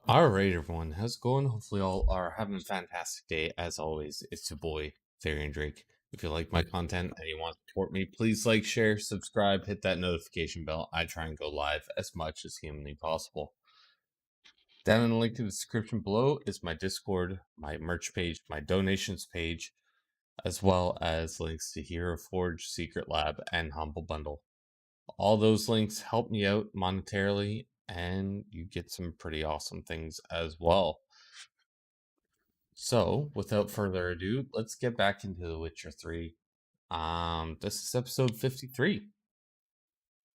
Alright, everyone, how's it going? Hopefully, all are having a fantastic day. As always, it's your boy, Therian Drake. If you like my content and you want to support me, please like, share, subscribe, hit that notification bell. I try and go live as much as humanly possible. Down in the link in the description below is my Discord, my merch page, my donations page, as well as links to Hero Forge, Secret Lab, and Humble Bundle. All those links help me out monetarily, and you get some pretty awesome things as well. So, without further ado, let's get back into The Witcher 3. This is episode 53.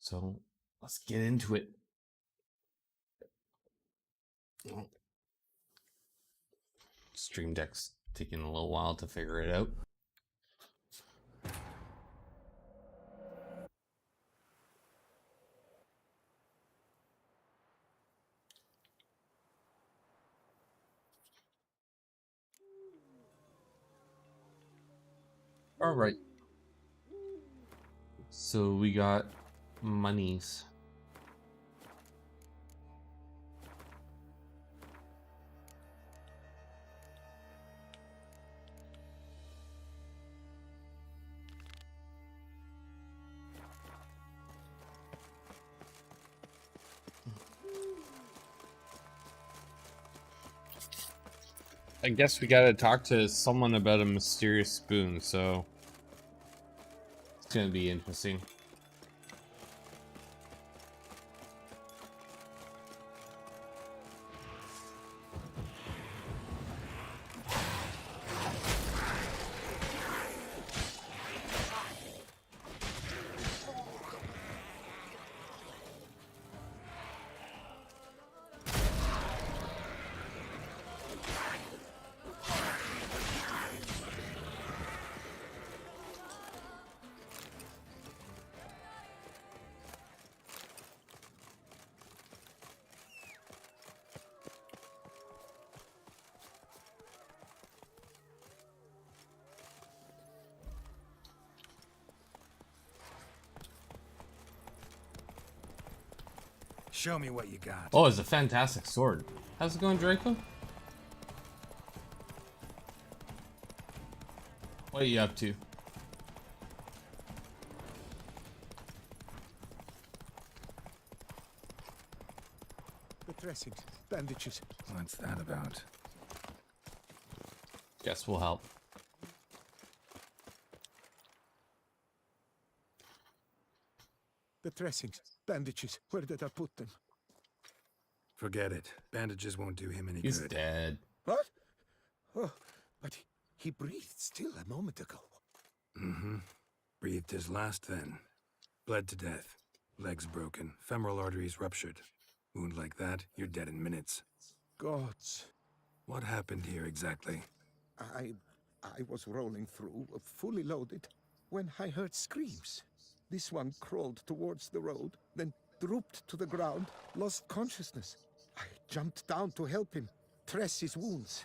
So, let's get into it. Stream Deck's taking a little while to figure it out. All right. So we got monies. I guess we gotta talk to someone about a mysterious spoon, so it's gonna be interesting. Show me what you got. Oh, it's a fantastic sword. How's it going, Draco? What are you up to? The dressings, bandages. What's that about? Guess we'll help. The dressings, bandages. Where did I put them? Forget it. Bandages won't do him any He's good. dead. What? Oh, but he breathed still a moment ago. Mm-hmm. Breathed his last then. Bled to death. Legs broken. Femoral arteries ruptured. Wound like that, you're dead in minutes. Gods. What happened here exactly? I was rolling through, fully loaded, when I heard screams. This one crawled towards the road, then drooped to the ground, lost consciousness. I jumped down to help him, dress his wounds.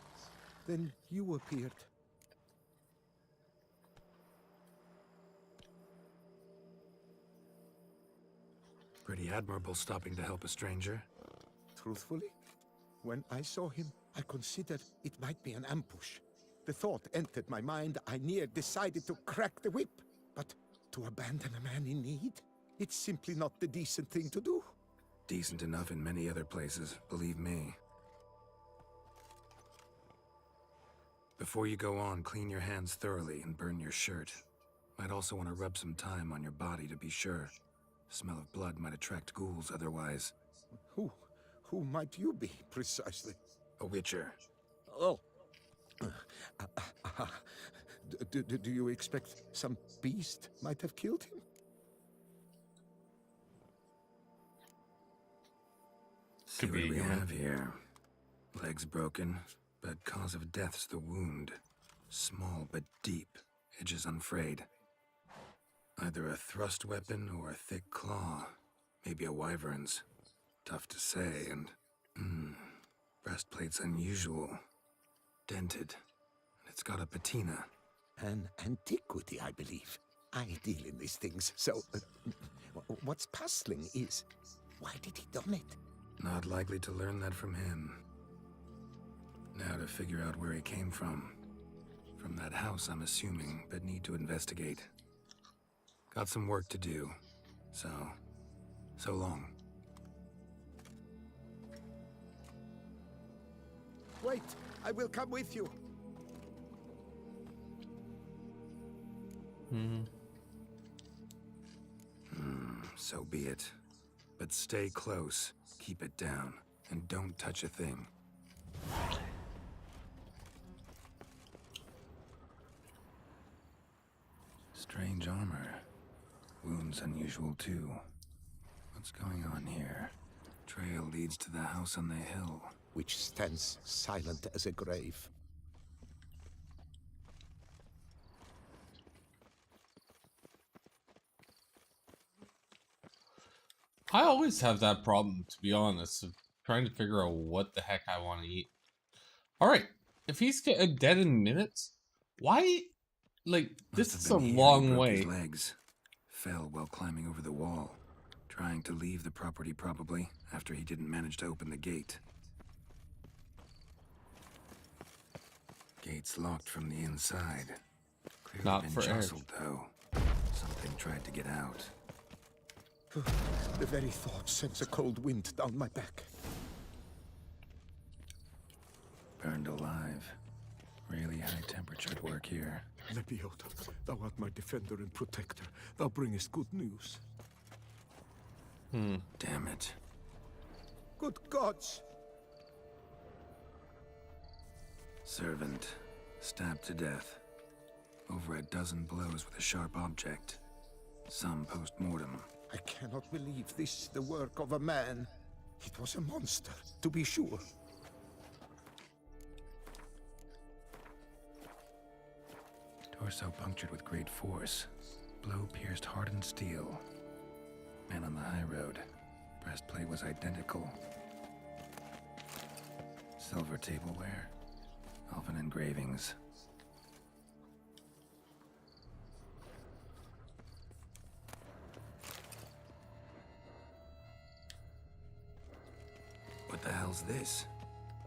Then you appeared. Pretty admirable stopping to help a stranger. Truthfully, when I saw him, I considered it might be an ambush. The thought entered my mind, I near decided to crack the whip. But to abandon a man in need? It's simply not the decent thing to do. Decent enough in many other places, believe me. Before you go on, clean your hands thoroughly and burn your shirt. Might also want to rub some thyme on your body to be sure. Smell of blood might attract ghouls otherwise. Who might you be, precisely? A witcher. Oh. Do you expect some beast might have killed him? See Could be what we human. have here. Legs broken, but cause of death's the wound. Small but deep, edges unfrayed. Either a thrust weapon or a thick claw. Maybe a wyvern's. Tough to say, and... breastplate's unusual. Dented. And it's got a patina. An antiquity, I believe. I deal in these things, so... what's puzzling is... why did he don it? Not likely to learn that from him. Now to figure out where he came from. From that house, I'm assuming, but need to investigate. Got some work to do. So long. Wait, I will come with you. So be it. But stay close, keep it down, and don't touch a thing. Strange armor. Wounds unusual too. What's going on here? Trail leads to the house on the hill. Which stands silent as a grave. I always have that problem, to be honest, of trying to figure out what the heck I want to eat. Alright, if he's dead in minutes, why? Like, this is a long way. His legs. Fell while climbing over the wall. Trying to leave the property, probably, after he didn't manage to open the gate. Gate's locked from the inside. Clearly Not been for air. jostled, though. Something tried to get out. The very thought sends a cold wind down my back. Burned alive. Really high temperature at work here. Lebioda, thou art my defender and protector. Thou bringest good news. Damn it. Good gods! Servant. Stabbed to death. Over a dozen blows with a sharp object. Some post-mortem. I cannot believe this the work of a man. It was a monster, to be sure. Torso punctured with great force. Blow pierced hardened steel. Man on the high road. Breastplate was identical. Silver tableware. Elven engravings. What the hell's this?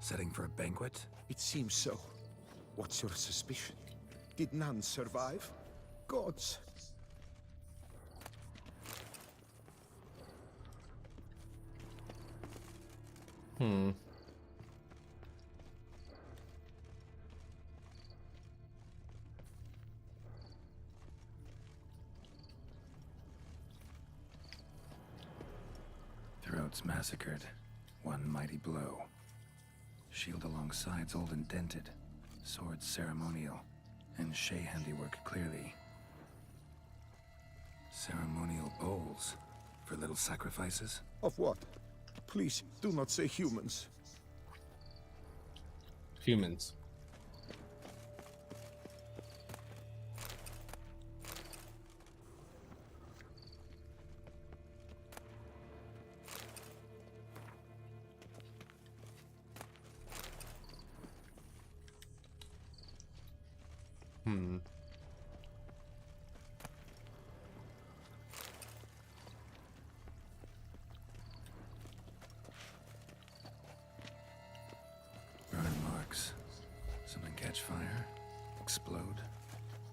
Setting for a banquet? It seems so. What's your suspicion? Did none survive? Gods! Throats massacred. One mighty blow. Shield along sides old and dented. Sword ceremonial. And Shay handiwork clearly. Ceremonial bowls. For little sacrifices? Of what? Please, do not say humans. Humans. Burn marks. Something catch fire. Explode.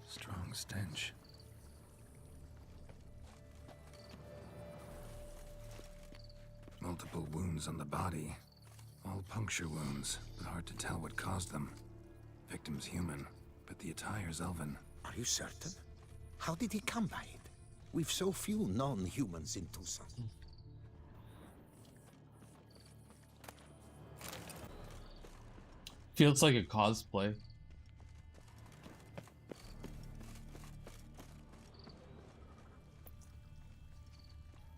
Strong stench. Multiple wounds on the body. All puncture wounds, but hard to tell what caused them. Victim's human, but the attire's elven. Are you certain? How did he come by it? We've so few non-humans in Tucson. Feels like a cosplay.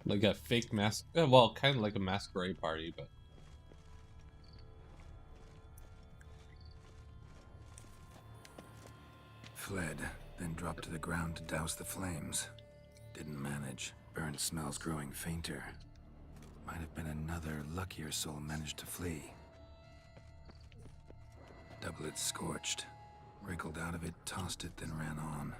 Like a fake mask. Well, kind of like a masquerade party, but. Fled, then dropped to the ground to douse the flames. Didn't manage. Burn smells growing fainter. Might have been another luckier soul managed to flee. Doublet scorched. Wriggled out of it, tossed it, then ran on.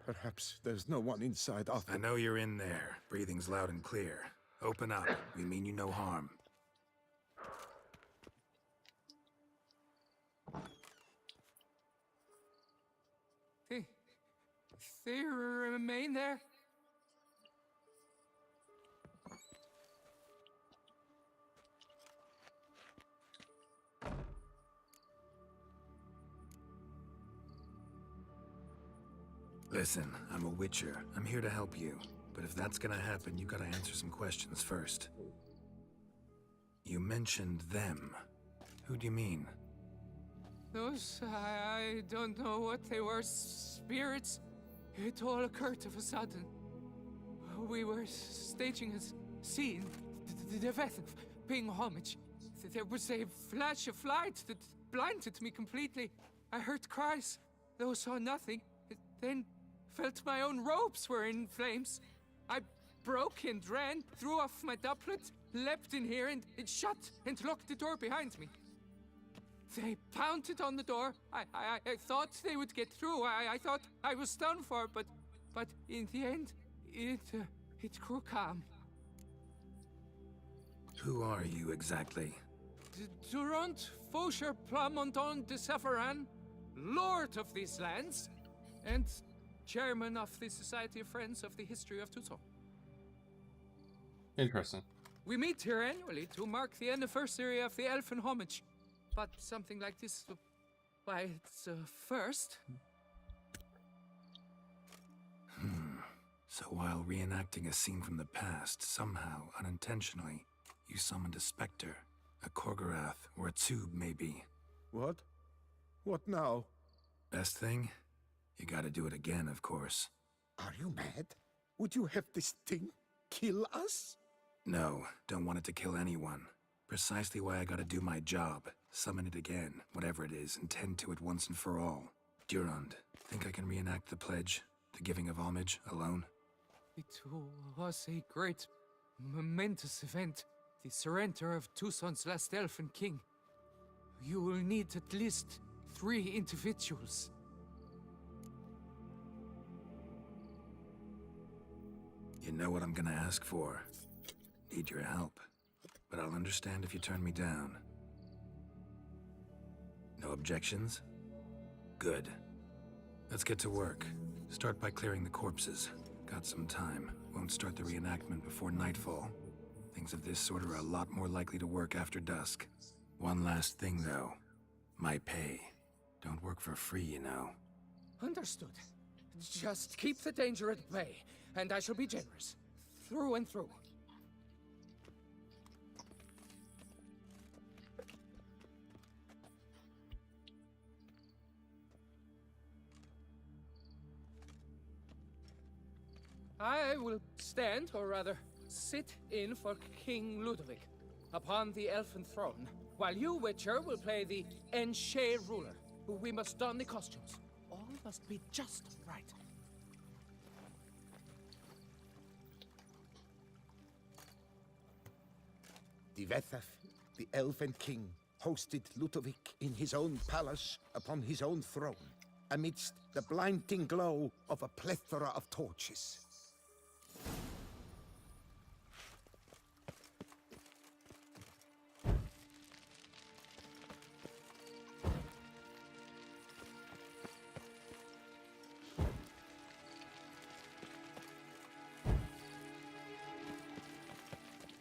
Perhaps there's no one inside after. I know you're in there. Breathing's loud and clear. Open up. We mean you no harm. They remain there? Listen, I'm a Witcher. I'm here to help you. But if that's gonna happen, you gotta answer some questions first. You mentioned them. Who do you mean? Those, I don't know what they were. Spirits? It all occurred of a sudden. We were staging a scene, the death of paying homage. There was a flash of light that blinded me completely. I heard cries, though saw nothing. Then felt my own robes were in flames. I broke and ran, threw off my doublet, leapt in here and shut and locked the door behind me. They pounded on the door. I thought they would get through. I thought I was done for, but in the end, it grew calm. Who are you exactly? Durant Faucher Plamondon de Savaran, Lord of these lands, and Chairman of the Society of Friends of the History of Tucson. Interesting. We meet here annually to mark the anniversary of the Elfin Homage. But something like this, why, it's a first. So while reenacting a scene from the past, somehow, unintentionally, you summoned a specter, a Korgorath, or a tube, maybe. What? What now? Best thing? You gotta do it again, of course. Are you mad? Would you have this thing kill us? No, don't want it to kill anyone. Precisely why I gotta do my job. Summon it again, whatever it is, and tend to it once and for all. Durand, think I can reenact the pledge, the giving of homage, alone? It was a great, momentous event. The surrender of Tucson's last Elfin King. You will need at least 3 individuals. You know what I'm gonna ask for. Need your help. But I'll understand if you turn me down. No objections? Good. Let's get to work. Start by clearing the corpses. Got some time. Won't start the reenactment before nightfall. Things of this sort are a lot more likely to work after dusk. One last thing, though. My pay. Don't work for free, you know. Understood. Just keep the danger at bay, and I shall be generous. Through and through. I will stand, or rather, sit in for King Ludovic upon the elfin throne, while you, Witcher, will play the Enche ruler. We must don the costumes. All must be just right. Divethaf, the Elven King, hosted Ludovic in his own palace upon his own throne, amidst the blinding glow of a plethora of torches.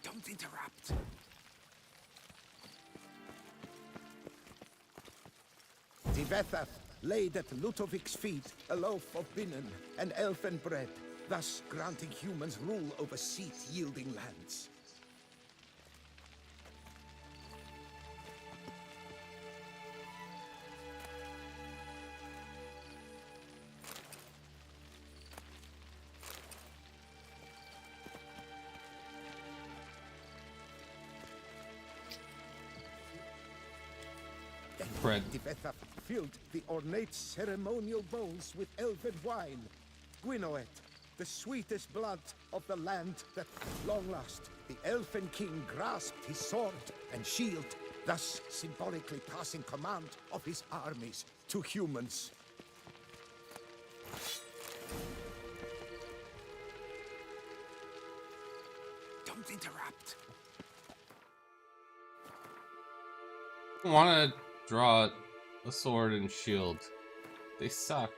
Don't interrupt. Divethaf laid at Ludovic's feet a loaf of binnen and elfin bread, thus granting humans rule over seat-yielding lands. Bread. Divethaf filled the ornate ceremonial bowls with elven wine. Gwinoet, the sweetest blood of the land that long lost. The elfin king grasped his sword and shield, thus symbolically passing command of his armies to humans. Don't interrupt. I want to draw a sword and shield. They suck.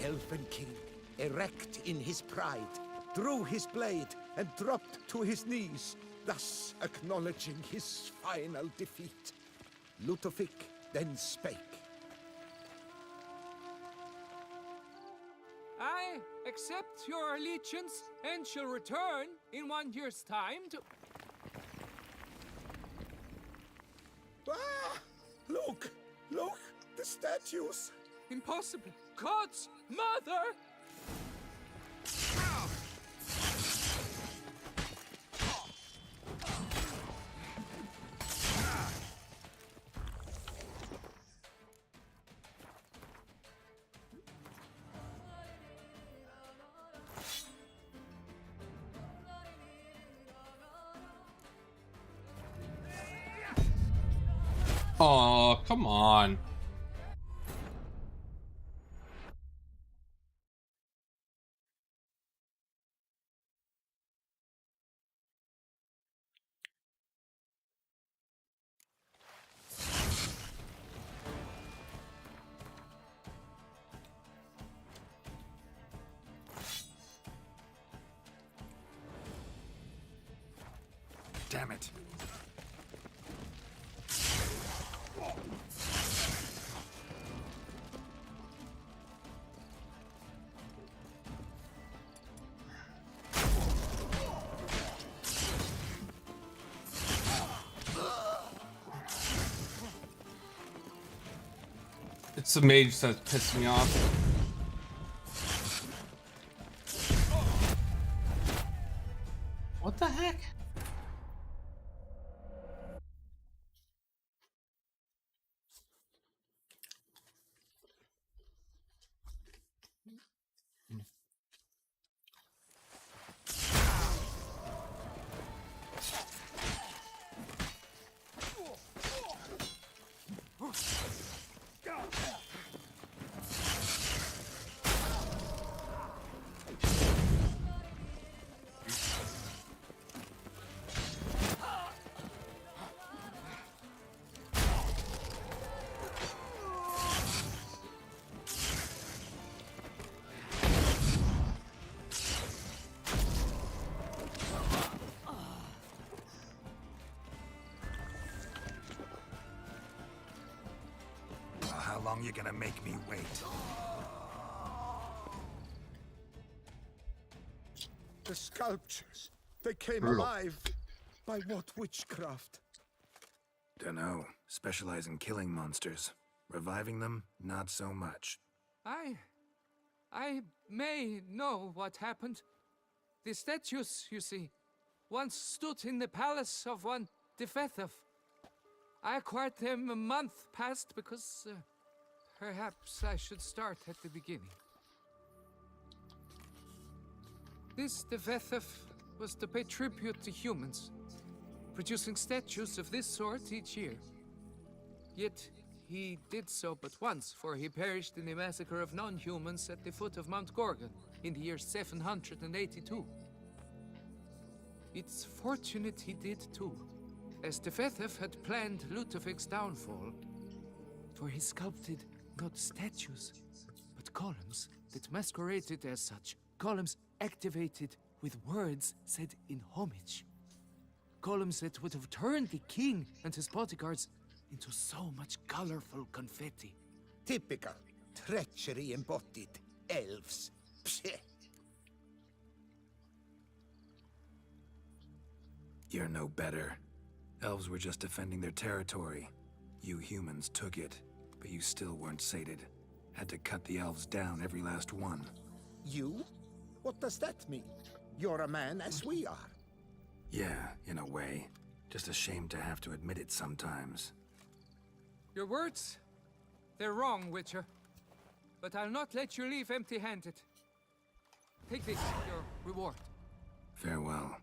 Elven King, erect in his pride, drew his blade and dropped to his knees, thus acknowledging his final defeat. Ludovic then spake. I accept your allegiance and shall return in 1 year's time to... Ah! Look! Look! The statues! Impossible! God's mother! Oh, come on. Damn it. It's the mage that's pissing me off. What the heck? How long you gonna make me wait? The sculptures, they came Brutal. alive. By what witchcraft? Dunno. Specialize in killing monsters. Reviving them, not so much. I may know what happened. The statues, you see, once stood in the palace of one Defethov. I acquired them a month past because perhaps I should start at the beginning. This Defethov was to pay tribute to humans, producing statues of this sort each year. Yet he did so but once, for he perished in the massacre of non-humans at the foot of Mount Gorgon in the year 782. It's fortunate he did too, as Defethov had planned Ludovic's downfall, for he sculpted not statues, but columns that masqueraded as such. Columns activated with words said in homage. Columns that would have turned the king and his bodyguards into so much colorful confetti. Typical. Treachery embodied. Elves. Pshh. You're no better. Elves were just defending their territory. You humans took it, but you still weren't sated. Had to cut the elves down, every last one. You? What does that mean? You're a man as we are. Yeah, in a way. Just ashamed to have to admit it sometimes. Your words? They're wrong, Witcher. But I'll not let you leave empty-handed. Take this, your reward. Farewell.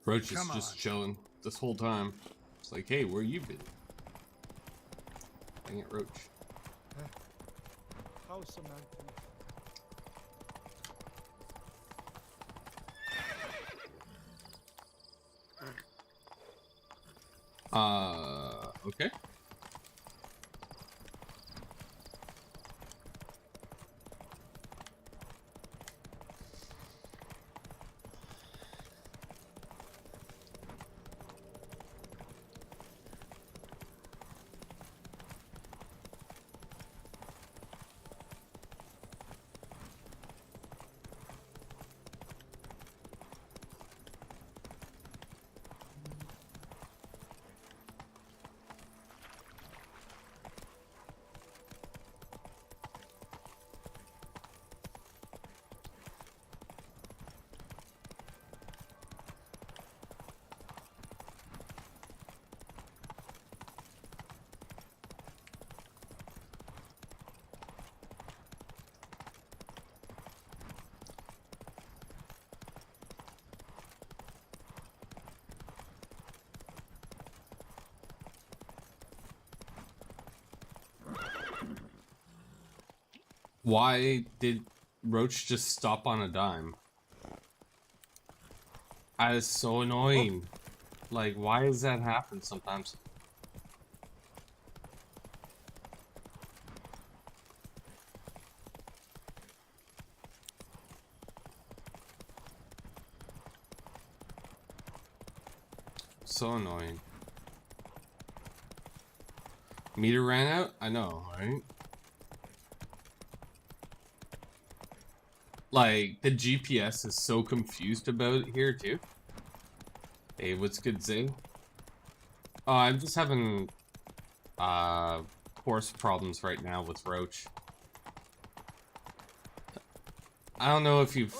Roach is Come just on. chilling this whole time. It's like, hey, where you been? Dang it, Roach. How Samantha? Okay. Why did Roach just stop on a dime? That is so annoying. Like, why does that happen sometimes? So annoying. Meter ran out? I know, right? Like, the GPS is so confused about it here, too. Hey, what's good, Zing? Oh, I'm just having, course problems right now with Roach. I don't know if you've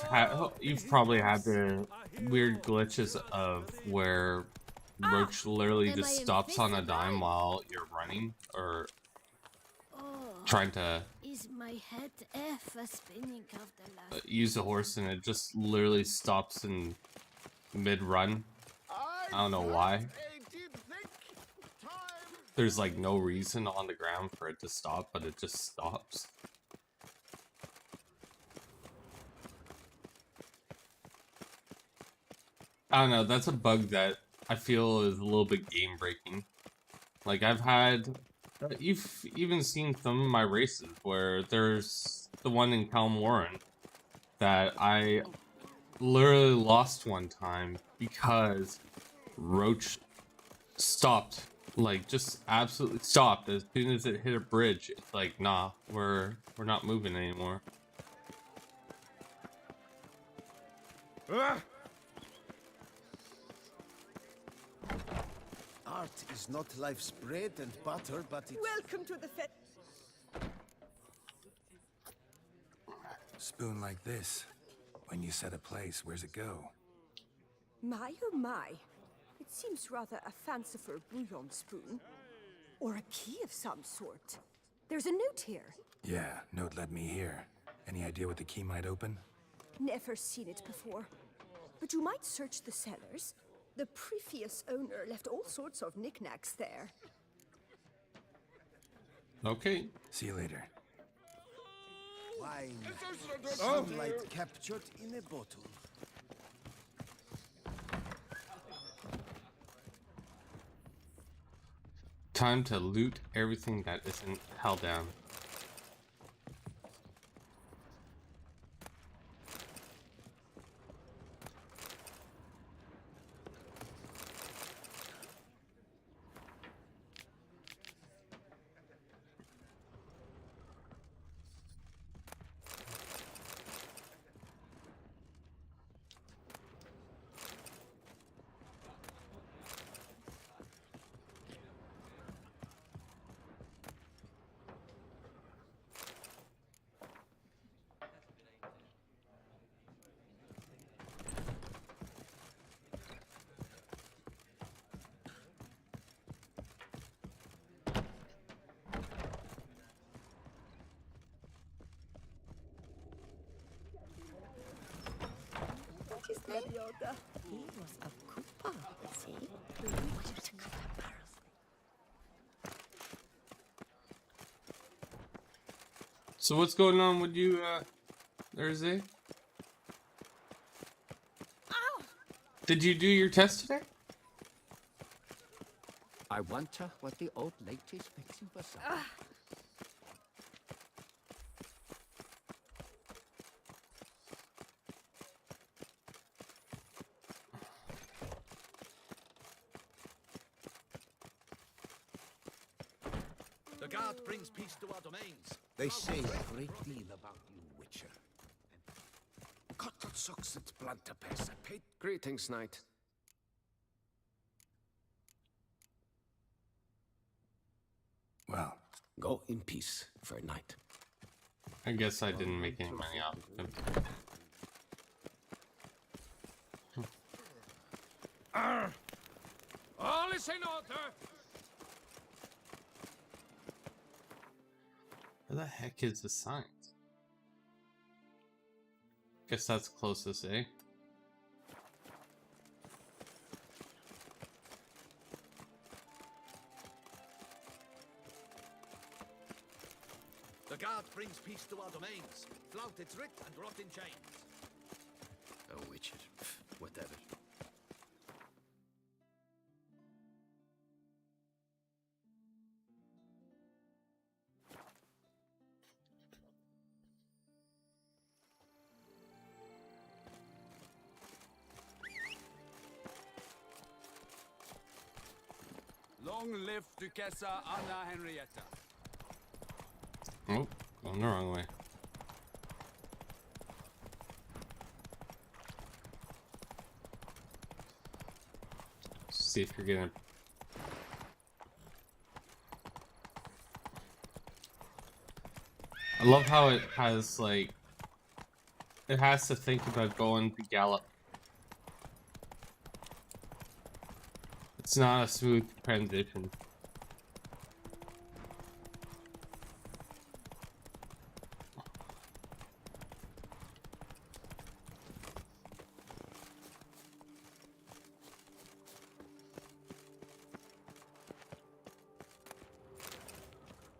probably had the weird glitches of where Roach literally just stops on a dime while you're running, or trying to Is my head ever spinning of the last? use the horse, and it just literally stops in mid-run. I don't know why. There's like no reason on the ground for it to stop, but it just stops. I don't know, that's a bug that I feel is a little bit game breaking. Like, I've had, you've even seen some of my races where there's the one in Calmoran that I literally lost one time because Roach stopped Like, just absolutely stopped as soon as it hit a bridge. It's like, nah, we're not moving anymore. Art is not life's bread and butter, but it's... Welcome to the fete. Spoon like this. When you set a place, where's it go? My oh my. It seems rather a fanciful bouillon spoon. Or a key of some sort. There's a note here. Yeah, note led me here. Any idea what the key might open? Never seen it before. But you might search the cellars. The previous owner left all sorts of knickknacks there. Okay. See you later. Wine. Sunlight captured in a bottle. Time to loot everything that isn't held down. What is that? He was a Koopa, see? So what's going on with you, Thursday? Did you do your test today? I wonder what the old lady's fixing for supper. The guard brings peace to our domains. They say a great deal about you, Witcher. Cotton socks at Blunterpass. I paid... Greetings, knight. Well, Go in peace, fair knight. I guess I didn't make any money off of him. All is in order. Where the heck is the signs? Guess that's closest, eh? The guard brings peace to our domains. Flout its writ and rot in chains. Oh, Witcher. Whatever. Long live Duchessa Anna Henrietta. Oh, going the wrong way. See if you're gonna... I love how it has, like... It has to think about going to gallop. It's not a smooth transition.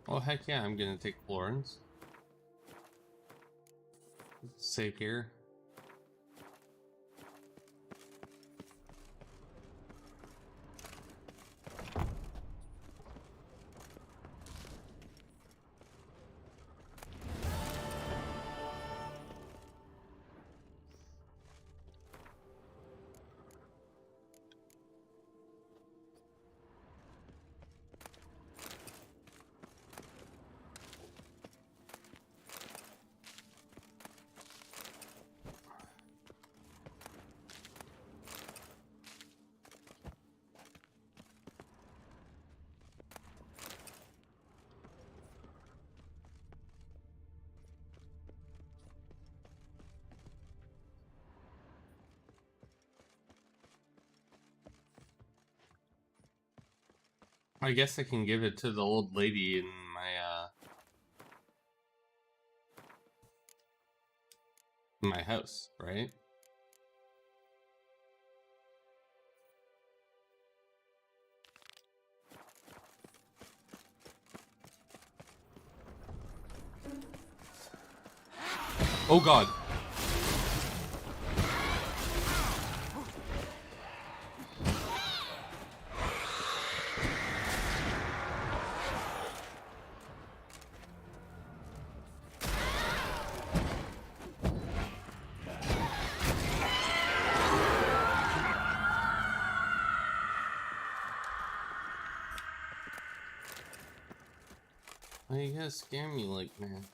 Well, heck yeah, I'm gonna take Florence. Save here. I guess I can give it to the old lady in my house, right? Oh god. Why you gotta scare me like, man?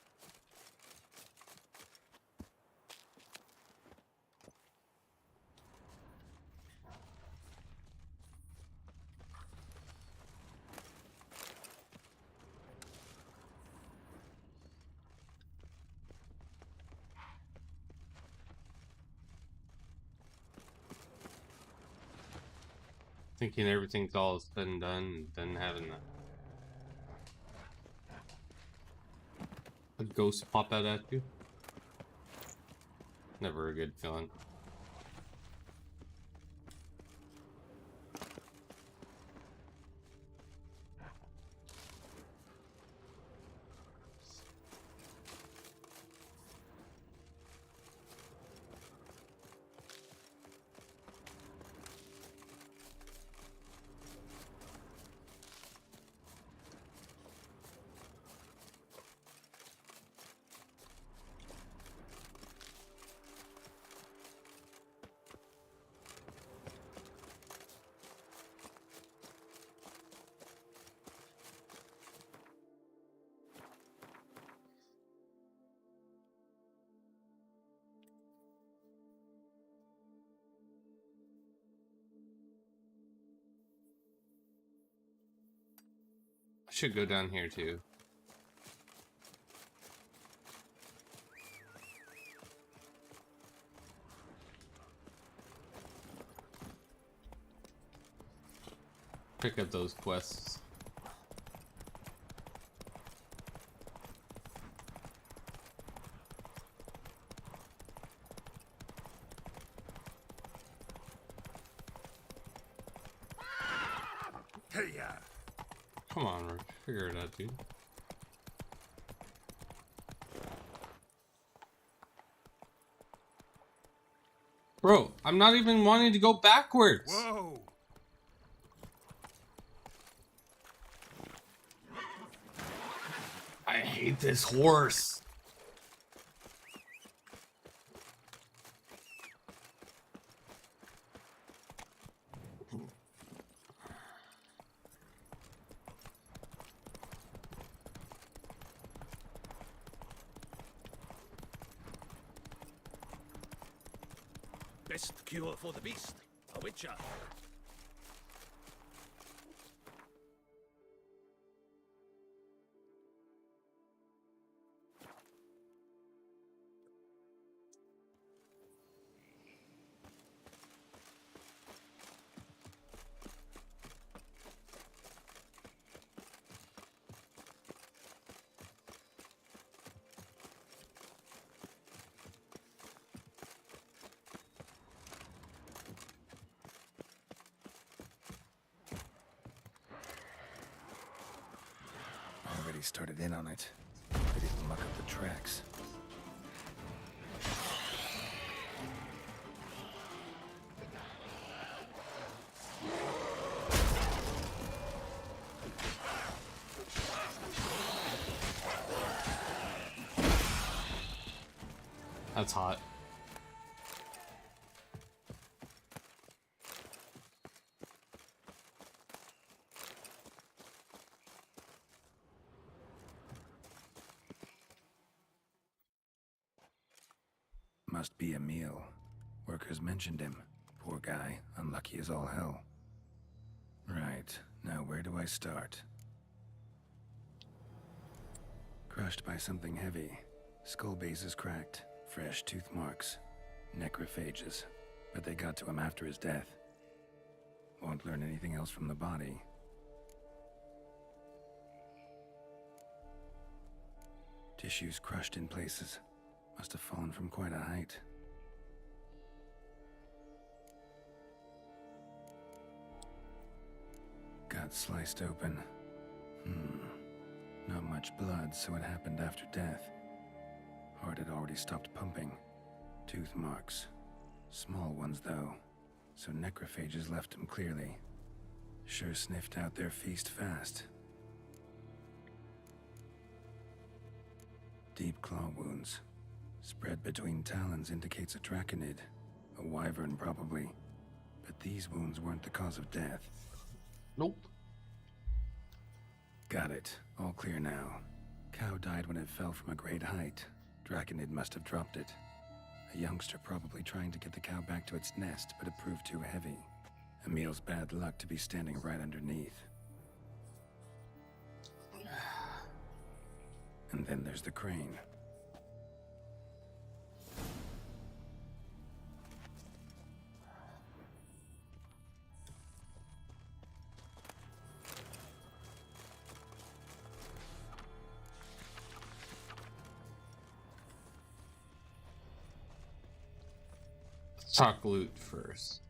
Thinking everything's all said and done, and then having a ghost pop out at you. Never a good feeling. I should go down here too. Pick up those quests. Hey, yeah. Come on, Rick. Figure it out, dude. Bro, I'm not even wanting to go backwards. Whoa! I hate this horse. Best cure for the beast, a witcher. Already started in on it. They didn't muck up the tracks. That's hot. Must be Emil. Workers mentioned him. Poor guy, unlucky as all hell. Right, now where do I start? Crushed by something heavy. Skull base is cracked. Fresh tooth marks. Necrophages. But they got to him after his death. Won't learn anything else from the body. Tissues crushed in places. Must have fallen from quite a height. Gut sliced open. Not much blood, so it happened after death. Heart had already stopped pumping. Tooth marks. Small ones, though, so necrophages left him clearly. Sure sniffed out their feast fast. Deep claw wounds. Spread between talons indicates a draconid. A wyvern, probably. But these wounds weren't the cause of death. Nope. Got it. All clear now. Cow died when it fell from a great height. Draconid must have dropped it. A youngster probably trying to get the cow back to its nest, but it proved too heavy. Emil's bad luck to be standing right underneath. And then there's the crane. Talk loot first.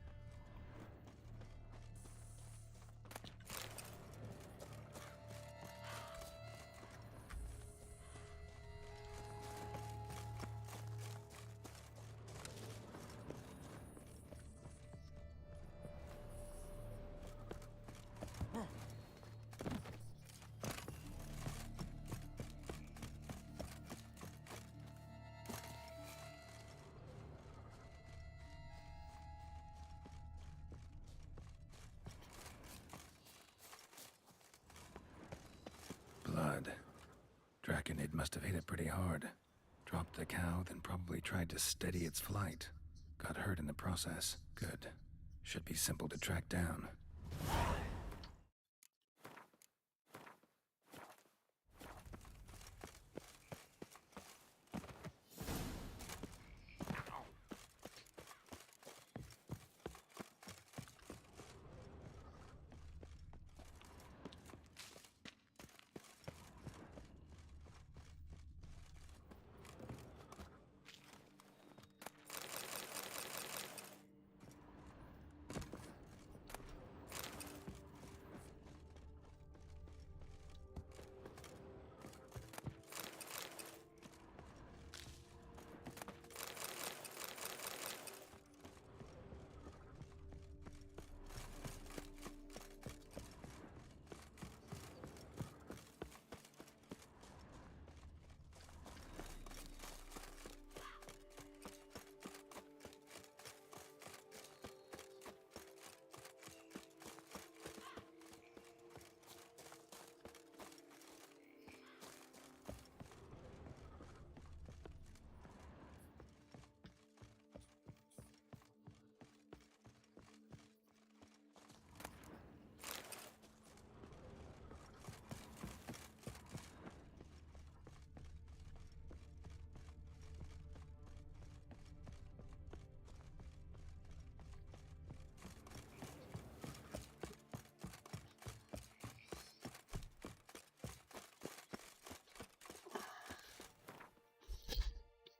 Blood. Draconid must have hit it pretty hard. Dropped the cow, then probably tried to steady its flight. Got hurt in the process. Good. Should be simple to track down.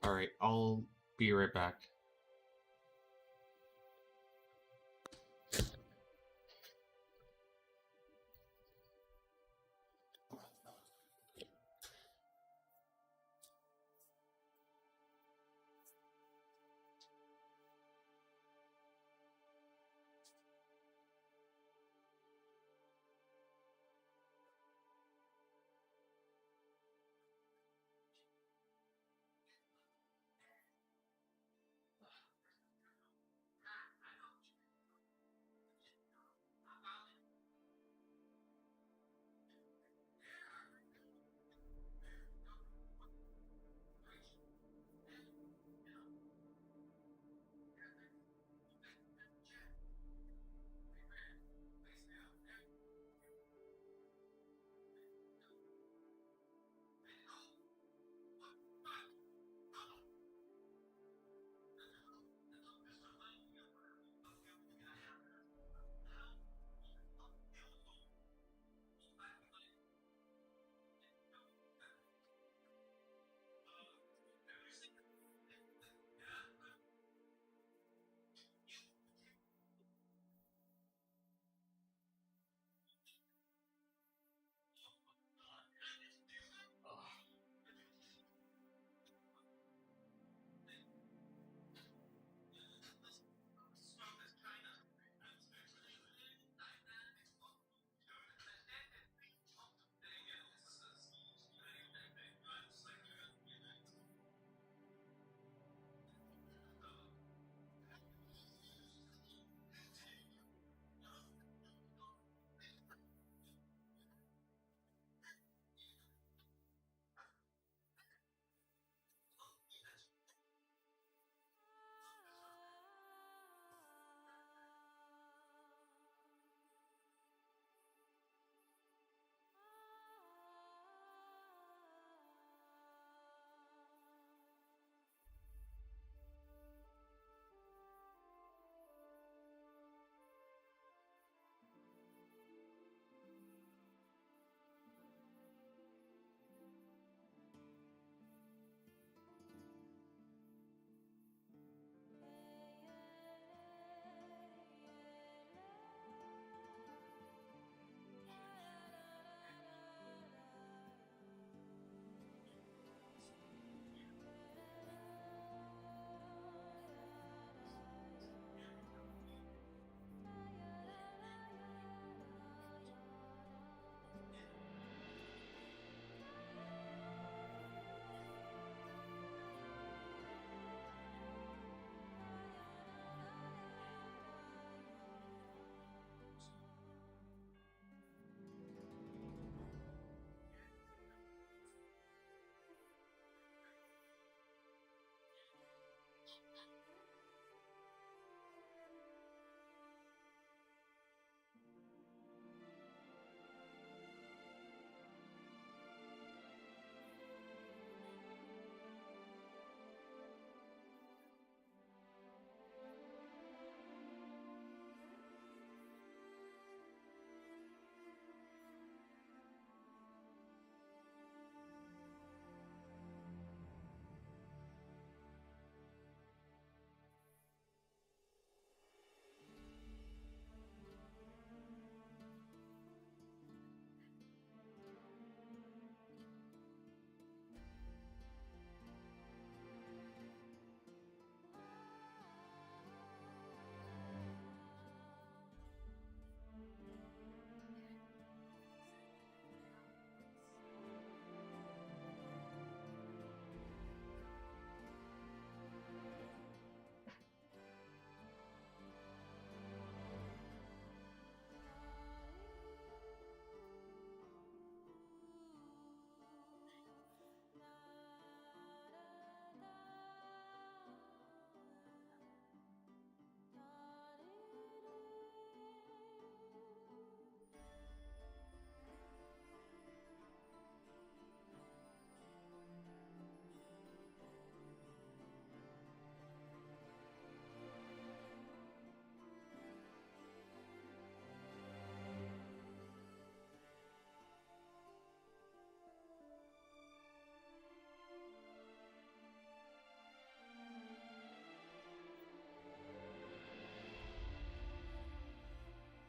Alright, I'll be right back.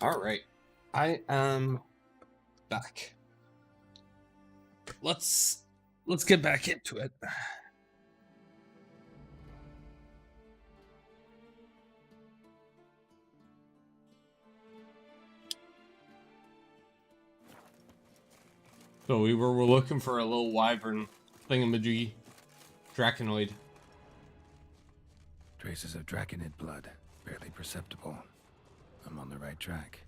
All right, I am back. Let's get back into it. So we're looking for a little wyvern thingamajiggy, Draconoid. Traces of Draconid blood, barely perceptible. I'm on the right track.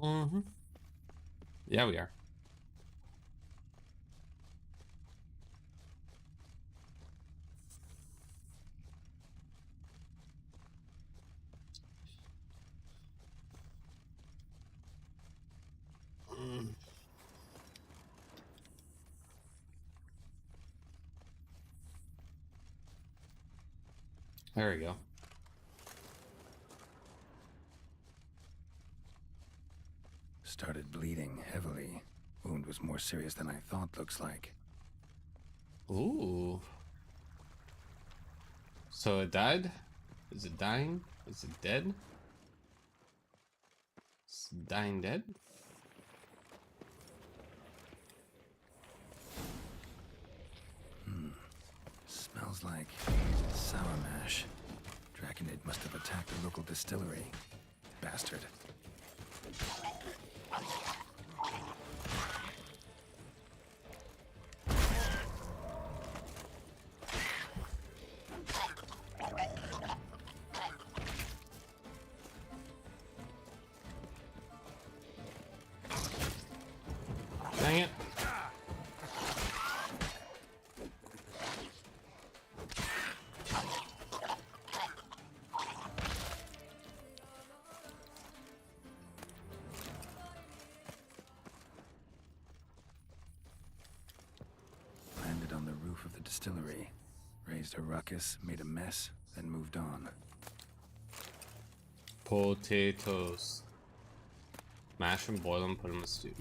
Mm-hmm. Yeah, we are. There we go. Started bleeding heavily. Wound was more serious than I thought, looks like. Ooh. So it died? Is it dying? Is it dead? It's dying dead? Smells like sour mash. Draconid must have attacked the local distillery. Bastard. Dang it. Landed on the roof of the distillery. Raised a ruckus, made a mess, then moved on. Potatoes. Mash them, boil them, put them in stew.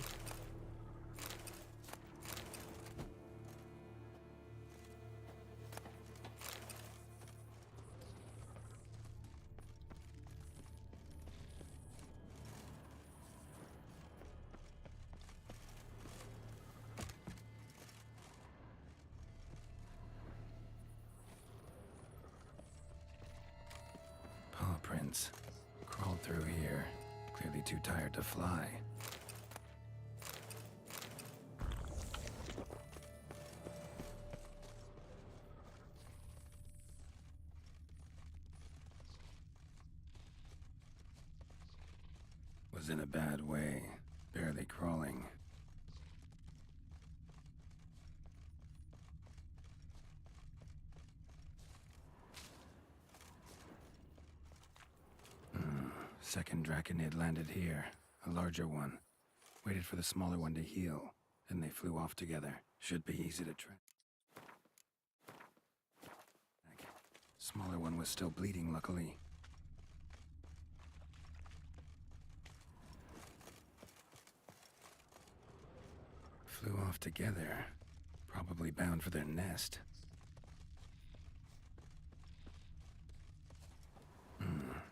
Paw prints. Crawled through here. Clearly too tired to fly. Was in a bad way. Barely crawling. Second Draconid landed here. A larger one. Waited for the smaller one to heal. Then they flew off together. Should be easy to track. Smaller one was still bleeding, luckily. Flew off together. Probably bound for their nest.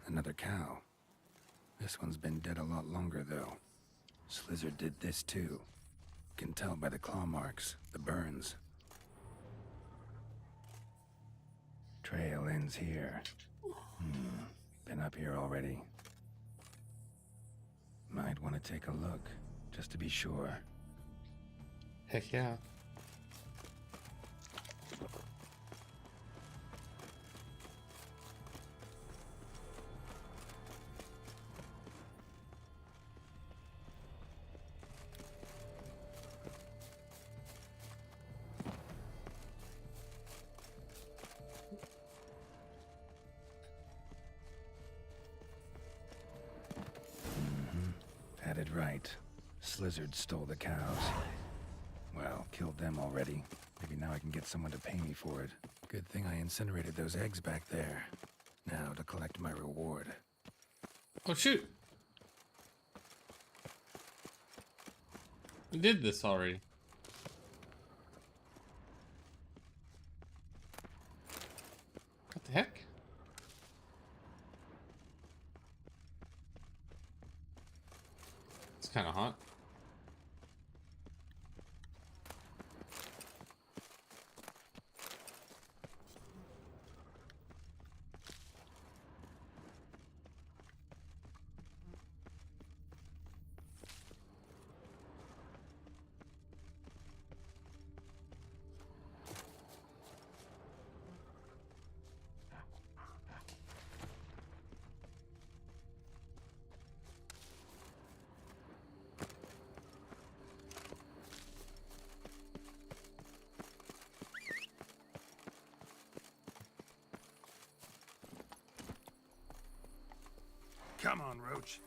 Another cow. This one's been dead a lot longer, though. Slizzard did this, too. Can tell by the claw marks, the burns. Trail ends here. Been up here already. Might want to take a look, just to be sure. Heck yeah. Had it right. Slizzard stole the cows. Well, killed them already. Maybe now I can get someone to pay me for it. Good thing I incinerated those eggs back there. Now to collect my reward. Oh shoot! We did this already. What the heck? kind of hot. Come on, Roach.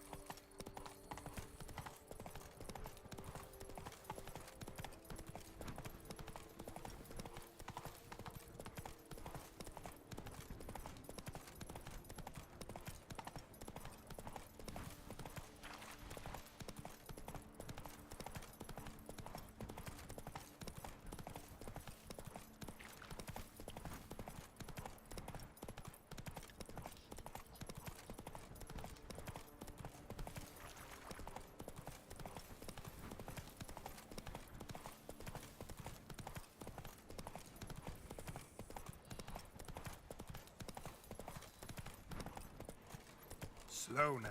Slow now.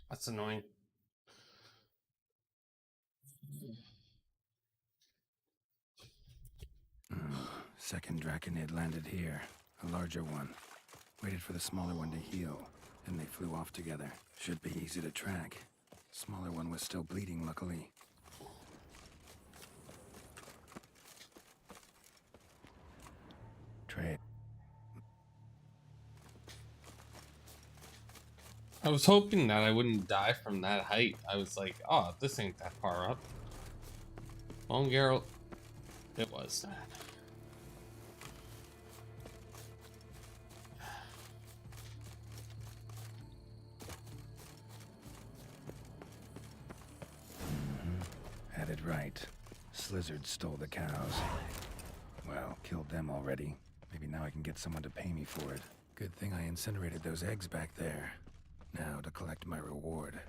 That's annoying. Second Draconid landed here. A larger one. Waited for the smaller one to heal. Then they flew off together. Should be easy to track. Smaller one was still bleeding, luckily. Trade. I was hoping that I wouldn't die from that height. I was like, oh, this ain't that far up. Well, Geralt, it was. Had it right. Slizzard stole the cows. Well, killed them already. Maybe now I can get someone to pay me for it. Good thing I incinerated those eggs back there. Now to collect my reward.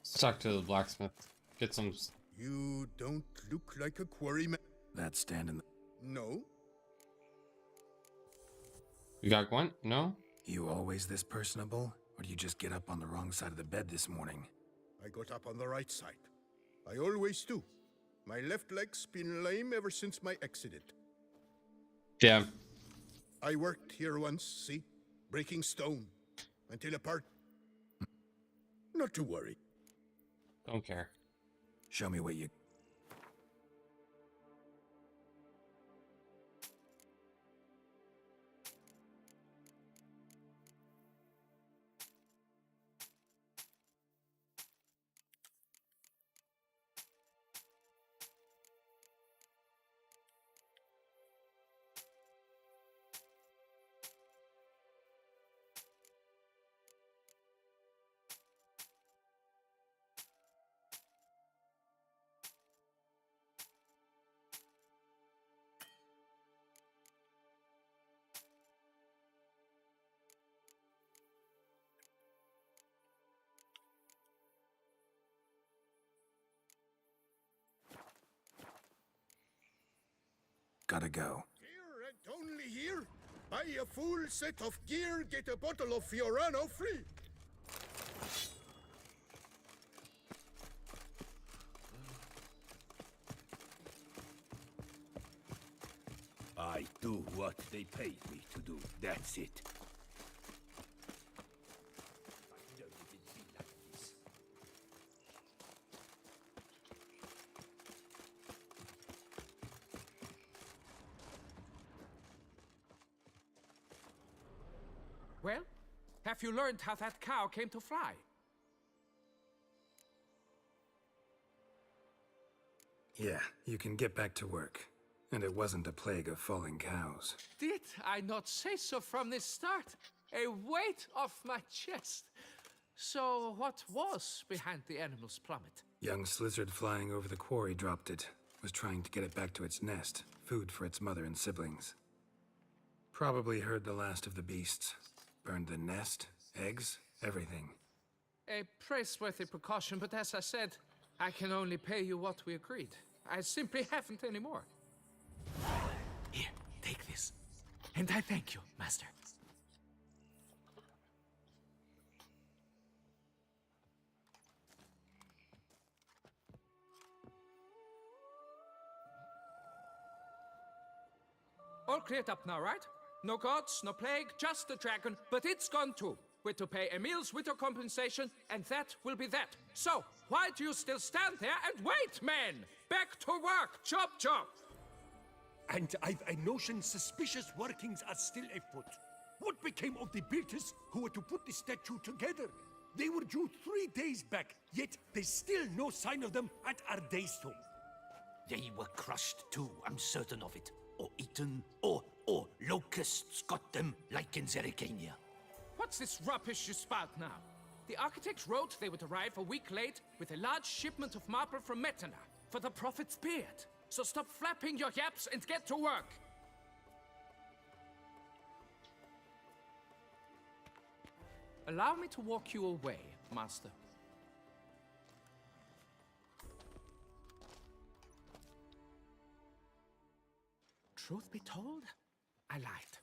Let's talk to the blacksmith. Get some. You don't look like a quarryman. That stand in the... No? You got Gwent? No? You always this personable? Or do you just get up on the wrong side of the bed this morning? I got up on the right side. I always do. My left leg's been lame ever since my accident. Yeah. I worked here once, see? Breaking stone. Until a part... Not to worry. Don't care. Show me what you... Gotta go. Here and only here. Buy a full set of gear, get a bottle of Fiorano free. I do what they paid me to do. That's it. Well, have you learned how that cow came to fly? Yeah, you can get back to work. And it wasn't a plague of falling cows. Did I not say so from the start? A weight off my chest. So what was behind the animal's plummet? Young Slizzard flying over the quarry dropped it. Was trying to get it back to its nest. Food for its mother and siblings. Probably heard the last of the beasts. Burned the nest, eggs, everything. A praiseworthy precaution, but as I said, I can only pay you what we agreed. I simply haven't any more. Here, take this. And I thank you, Master. All cleared up now, right? No gods, no plague, just the dragon, but it's gone too. We're to pay Emil's widow compensation, and that will be that. So, why do you still stand there and wait, men? Back to work! Chop, chop! And I've a notion suspicious workings are still afoot. What became of the builders who were to put the statue together? They were due 3 days back, yet there's still no sign of them at our daystone. They were crushed too, I'm certain of it. Or eaten, or locusts got them, like in Zerikania. What's this rubbish you spout now? The architect wrote they would arrive a week late with a large shipment of marble from Metana for the prophet's beard. So stop flapping your yaps and get to work! Allow me to walk you away, Master. Truth be told, I lied.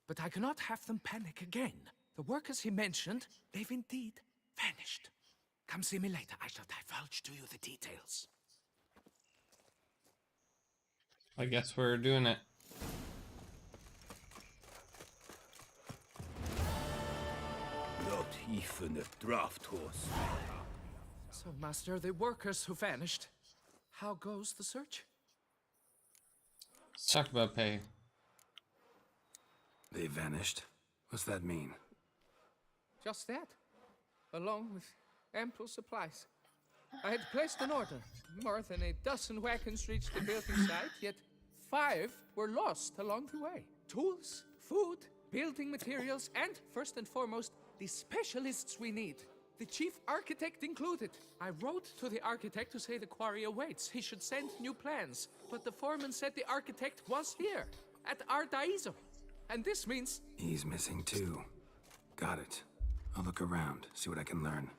But I cannot have them panic again. The workers he mentioned, they've indeed vanished. Come see me later. I shall divulge to you the details. I guess we're doing it. Not even a draft horse. So, Master, the workers who vanished, how goes the search? Let's talk about pay. They vanished? What's that mean? Just that, along with ample supplies. I had placed an order. More than a dozen wagons reached the building site, yet 5 were lost along the way. Tools, food, building materials, and, first and foremost, the specialists we need. The chief architect included. I wrote to the architect to say the quarry awaits. He should send new plans. But the foreman said the architect was here, at Ardaizo. And this means... He's missing too. Got it. I'll look around, see what I can learn.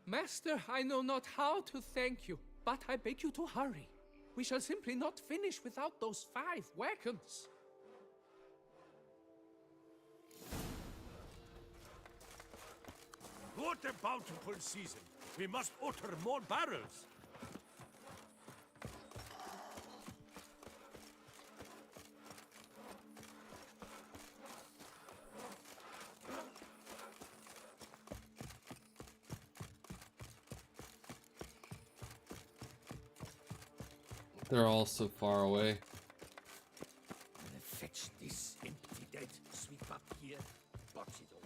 Master, I know not how to thank you, but I beg you to hurry. We shall simply not finish without those 5 wagons. What a bountiful season. We must utter more barrels. They're all so far away. Fetch this empty dead, sweep up here, box it all.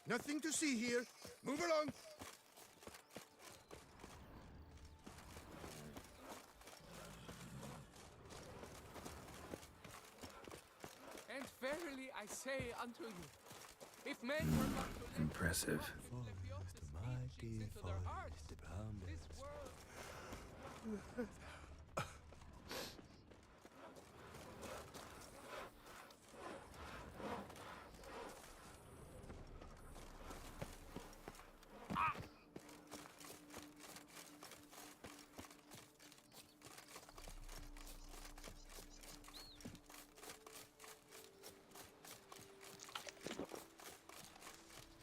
Nothing to see here. Move along. And verily I say unto you, if men were not to live Impressive. into their hearts, this world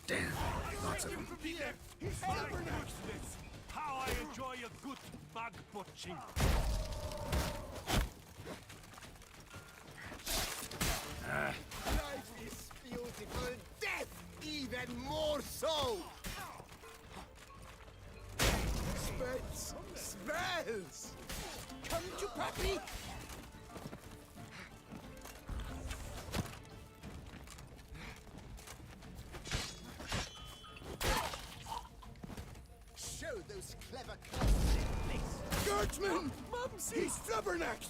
Damn, lots of them. How I enjoy a good bug butching. Life is beautiful, death even more so! Smells! Smells! Come to Pappy! Show those clever clowns their place! Guardsman! Mumsy! He's stubbornex!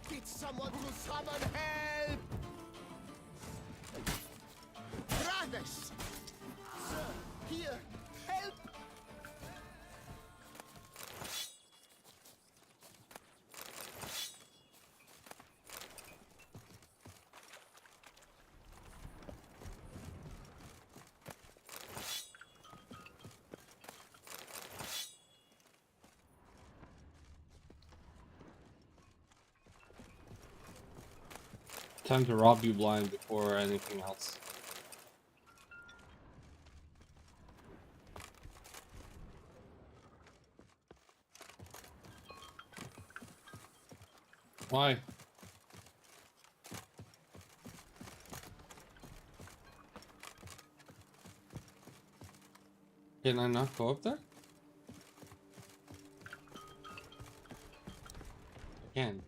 Did someone to summon help? Brothers! Sir, here, help! Time to rob you blind before anything else. Why? Can I not go up there? I can.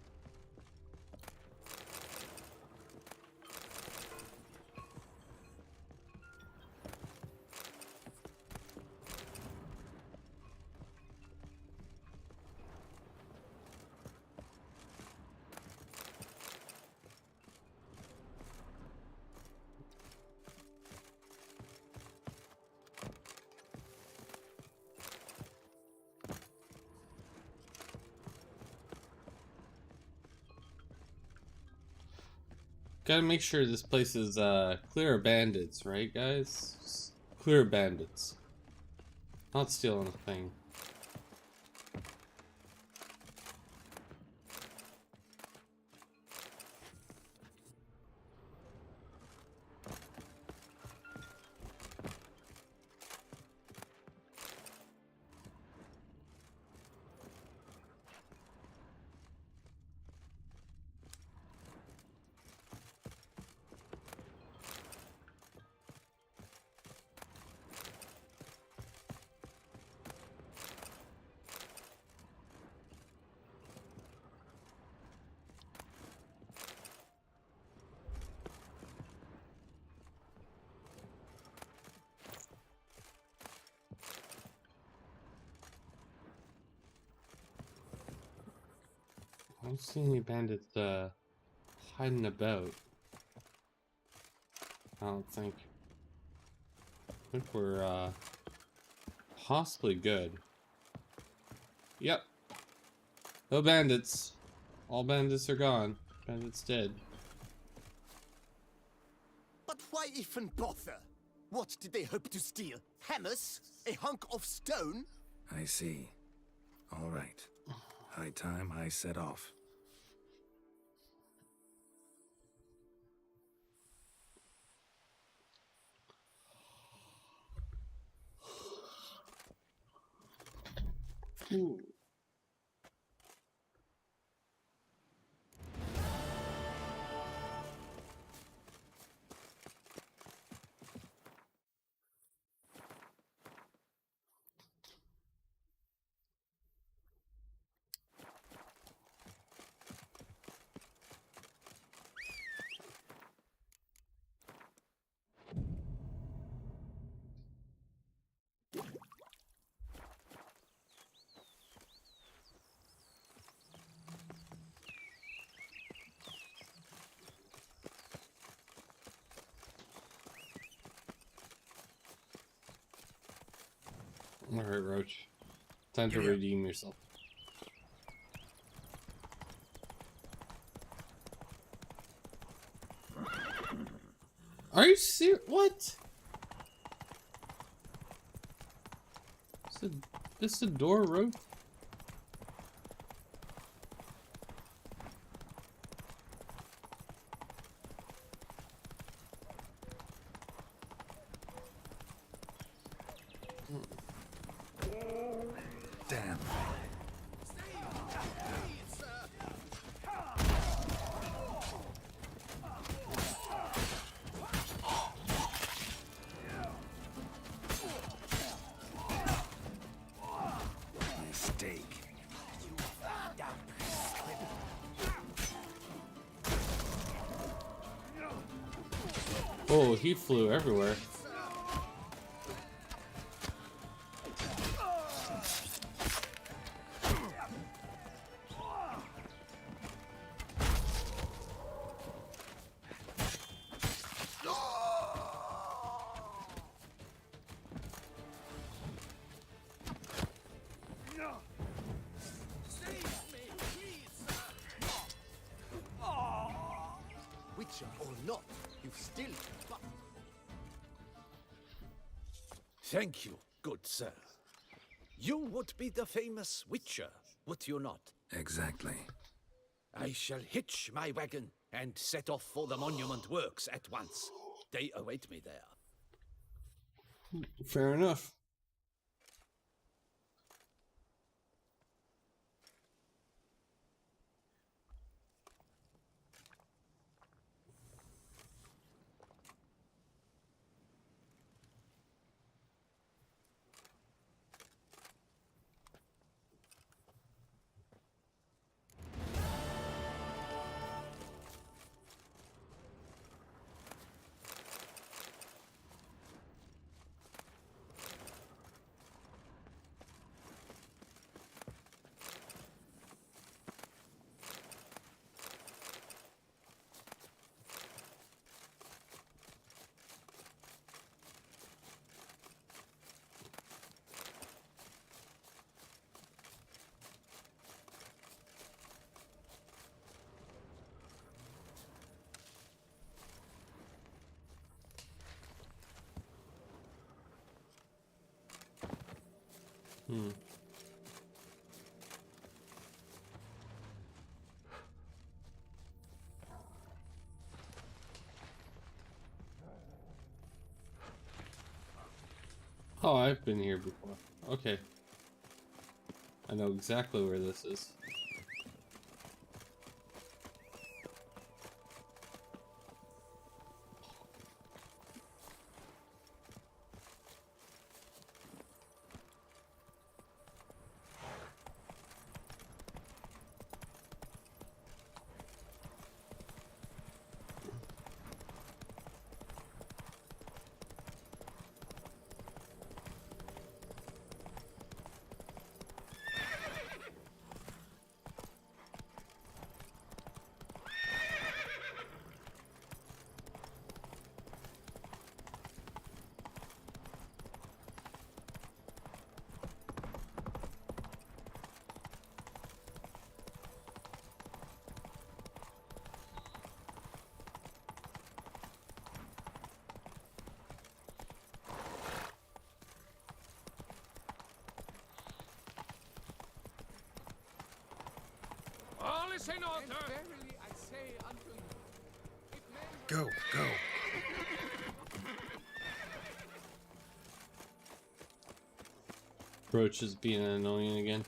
Gotta make sure this place is clear of bandits, right guys? Just clear of bandits. Not stealing a thing. I don't see any bandits hiding about. I don't think. I think we're possibly good. Yep. No bandits. All bandits are gone. Bandits dead. But why even bother? What did they hope to steal? Hammers? A hunk of stone? I see. All right. High time I set off. Ooh. Alright, Roach. Time to Give me a- redeem yourself. Are you serious? What? This a door, Roach? Damn. Mistake. Oh, he flew everywhere. Witcher or not, you still... Thank you, good sir. You would be the famous Witcher, would you not? Exactly. I shall hitch my wagon and set off for the monument works at once. They await me there. Fair enough. Oh, I've been here before. Okay. I know exactly where this is. All is in order. And verily I say unto you, if men Go, go. Roach is being annoying again.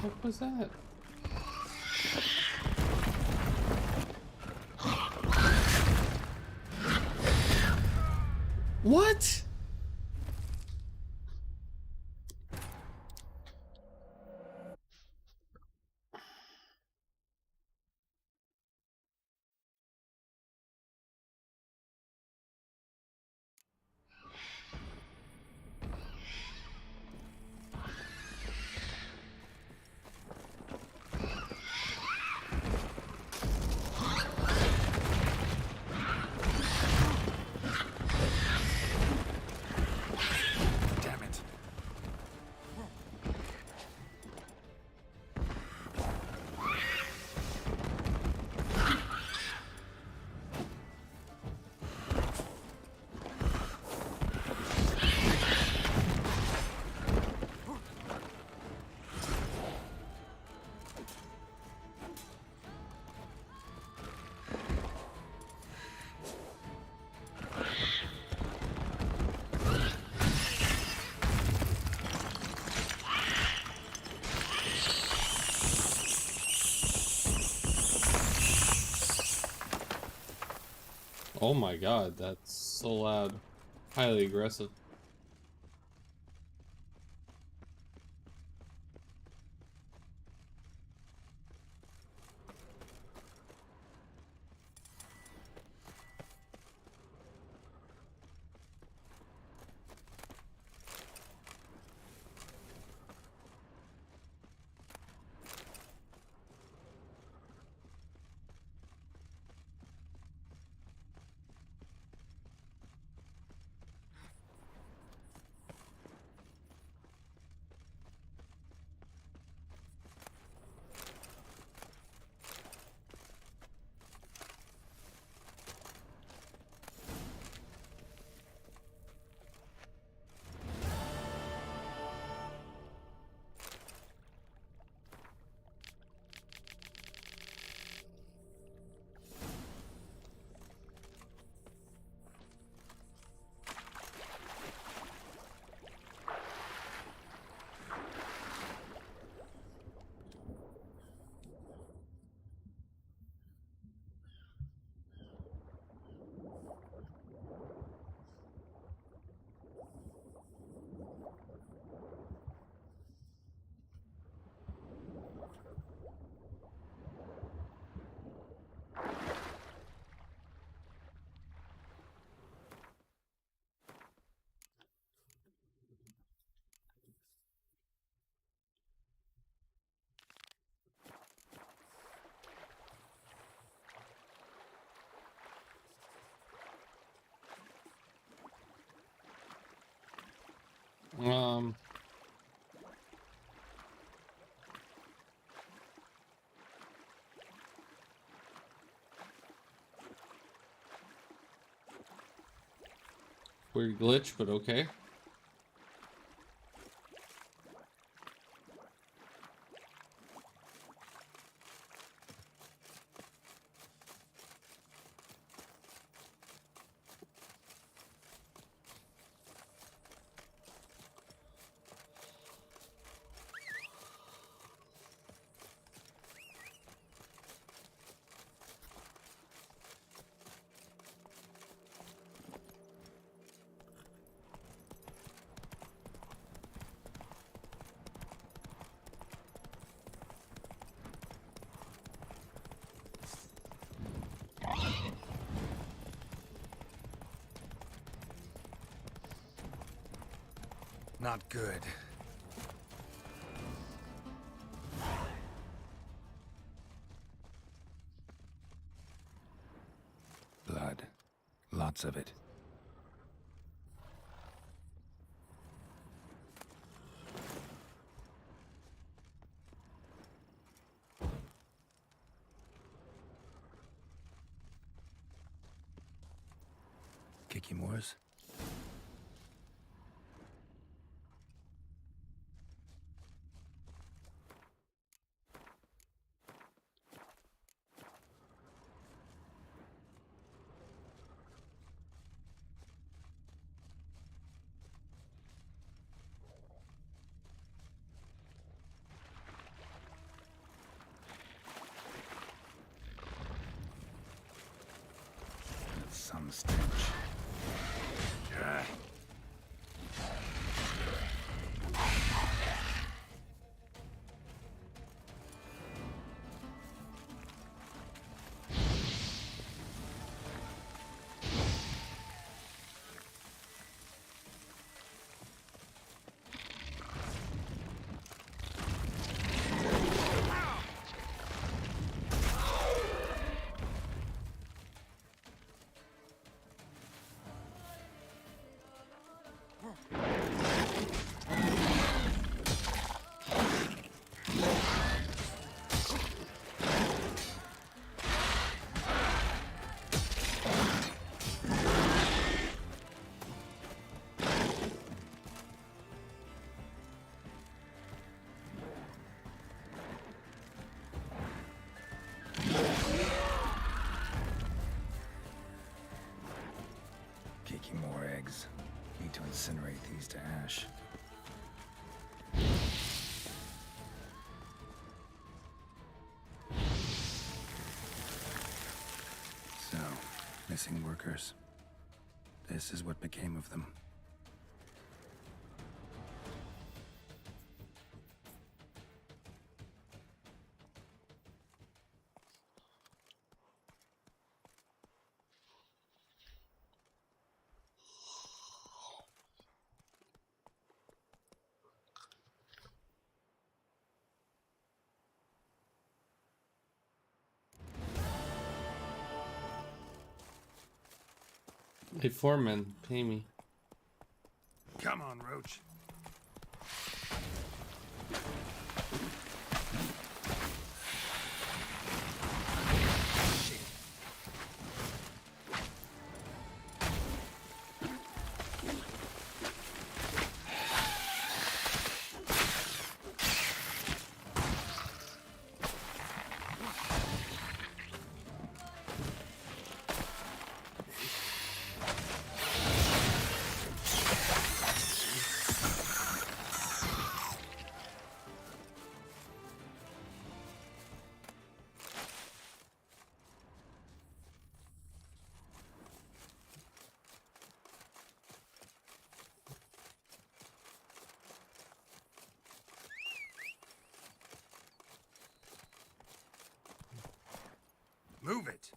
What was that? What? Damn it. Oh my god, that's so loud. Highly aggressive. Um, weird glitch, but okay. Not good. Blood. Lots of it. Kiki Moores? some stench. Making more eggs. Need to incinerate these to ash. So, missing workers. This is what became of them. Hey, foreman, pay me. Come on, Roach. Move it!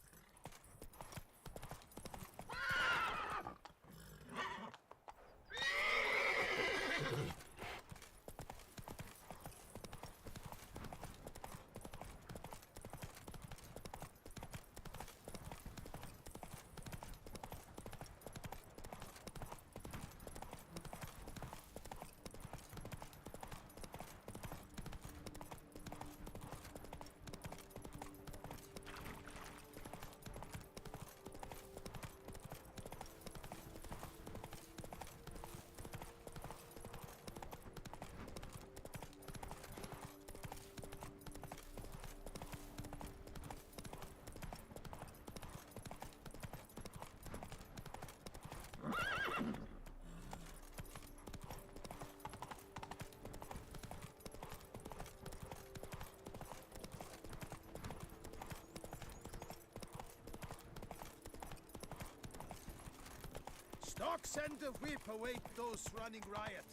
Doc, send a whip await those running riot.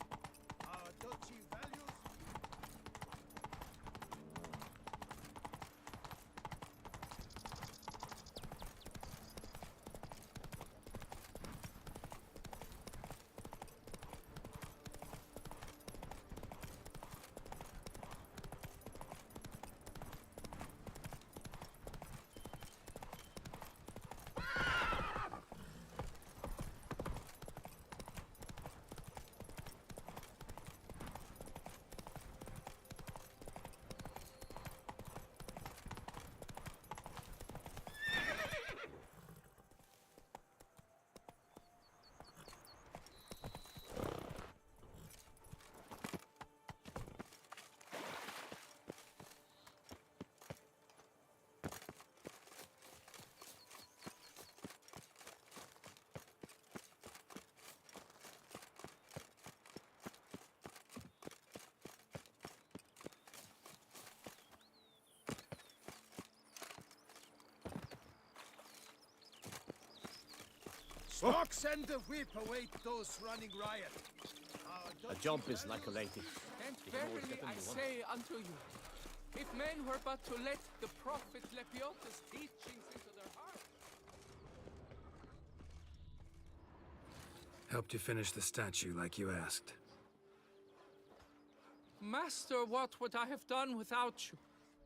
Our duchy values... Stocks and the whip await those running riot. A job is like a lady. And You can always verily get them I you want. say unto you, if men were but to let the prophet Lepiota's teachings into their hearts. Helped you finish the statue like you asked. Master, what would I have done without you?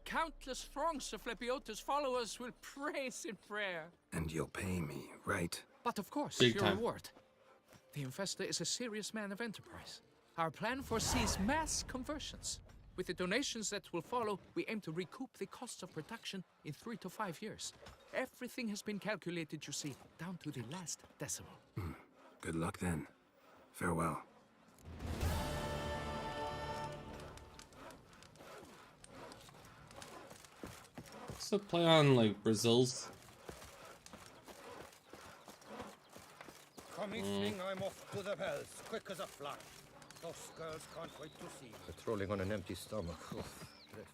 Countless throngs of Lepiota's followers will praise in prayer. And you'll pay me, right? But of course, Big your time. reward. The Infesta is a serious man of enterprise. Our plan foresees mass conversions. With the donations that will follow, we aim to recoup the costs of production in 3 to 5 years. Everything has been calculated, you see, down to the last decimal. Good luck then. Farewell. What's the play on like Brazil's? Come evening, I'm off to the bells, quick as a flash. Those girls can't wait to see me. Patrolling on an empty stomach. Oh, dreadful.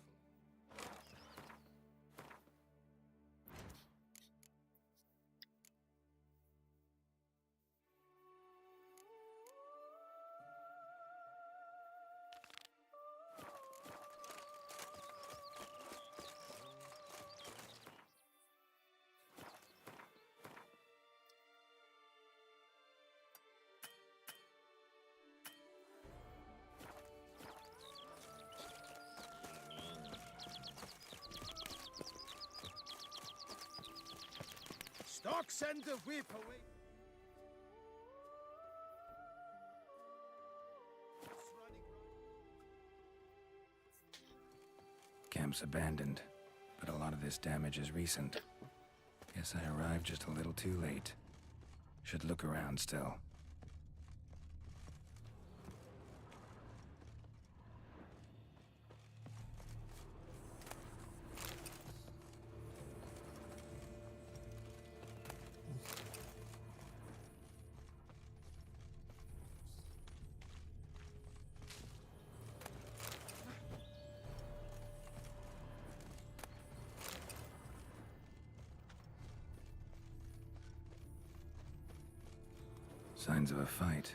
Stocks and the whip away. Camp's abandoned, but a lot of this damage is recent. Guess I arrived just a little too late. Should look around still. Signs of a fight.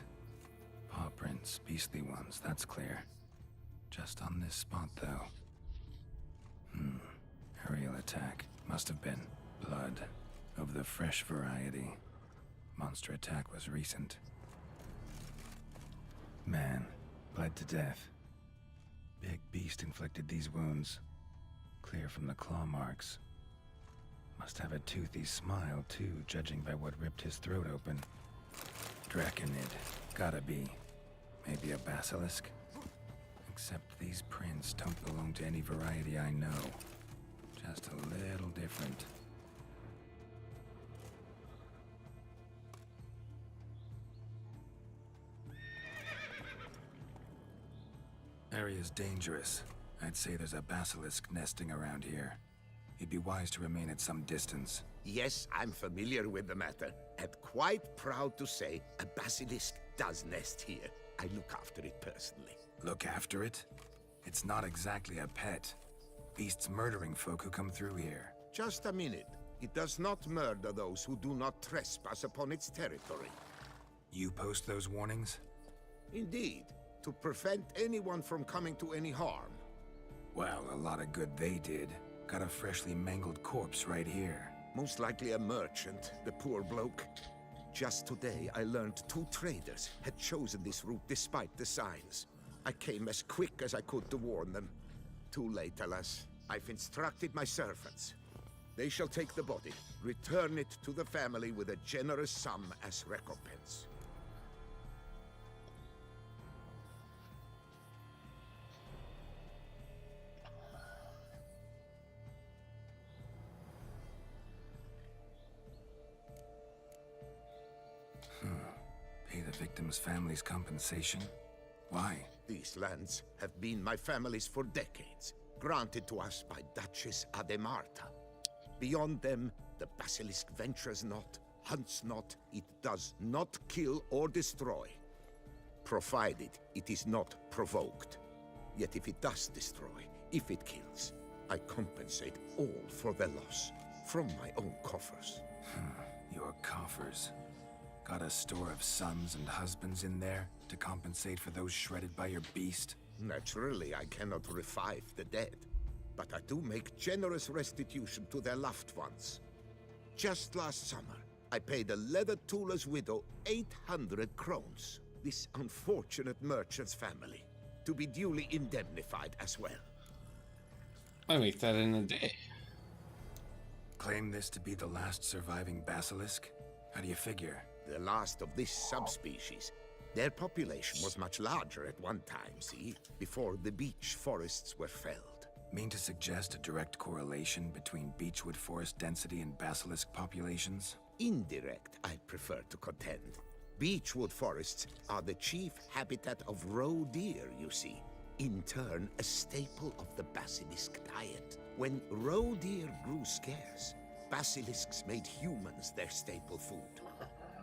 Paw prints, beastly ones, that's clear. Just on this spot, though. Aerial attack. Must have been. Blood. Of the fresh variety. Monster attack was recent. Man. Bled to death. Big beast inflicted these wounds. Clear from the claw marks. Must have a toothy smile, too, judging by what ripped his throat open. Draconid. Gotta be. Maybe a basilisk? Except these prints don't belong to any variety I know. Just a little different. Area's dangerous. I'd say there's a basilisk nesting around here. It'd be wise to remain at some distance. Yes, I'm familiar with the matter, and quite proud to say a basilisk does nest here. I look after it personally. Look after it? It's not exactly a pet. Beast's murdering folk who come through here. Just a minute. It does not murder those who do not trespass upon its territory. You post those warnings? Indeed, to prevent anyone from coming to any harm. Well, a lot of good they did. Got a freshly mangled corpse right here. Most likely a merchant, the poor bloke. Just today, I learned 2 traders had chosen this route despite the signs. I came as quick as I could to warn them. Too late, alas. I've instructed my servants. They shall take the body, return it to the family with a generous sum as recompense. Pay the victim's family's compensation? Why? These lands have been my family's for decades, granted to us by Duchess Ademarta. Beyond them, the basilisk ventures not, hunts not, it does not kill or destroy, provided it is not provoked. Yet if it does destroy, if it kills, I compensate all for the loss, from my own coffers. Your coffers. Got a store of sons and husbands in there to compensate for those shredded by your beast? Naturally, I cannot revive the dead, but I do make generous restitution to their loved ones. Just last summer, I paid a leather tooler's widow 800 crowns, this unfortunate merchant's family, to be duly indemnified as well. I make that in a day. Claim this to be the last surviving basilisk? How do you figure? The last of this subspecies. Their population was much larger at one time, see? Before the beech forests were felled. Mean to suggest a direct correlation between beechwood forest density and basilisk populations? Indirect, I prefer to contend. Beechwood forests are the chief habitat of roe deer, you see. In turn, a staple of the basilisk diet. When roe deer grew scarce, basilisks made humans their staple food.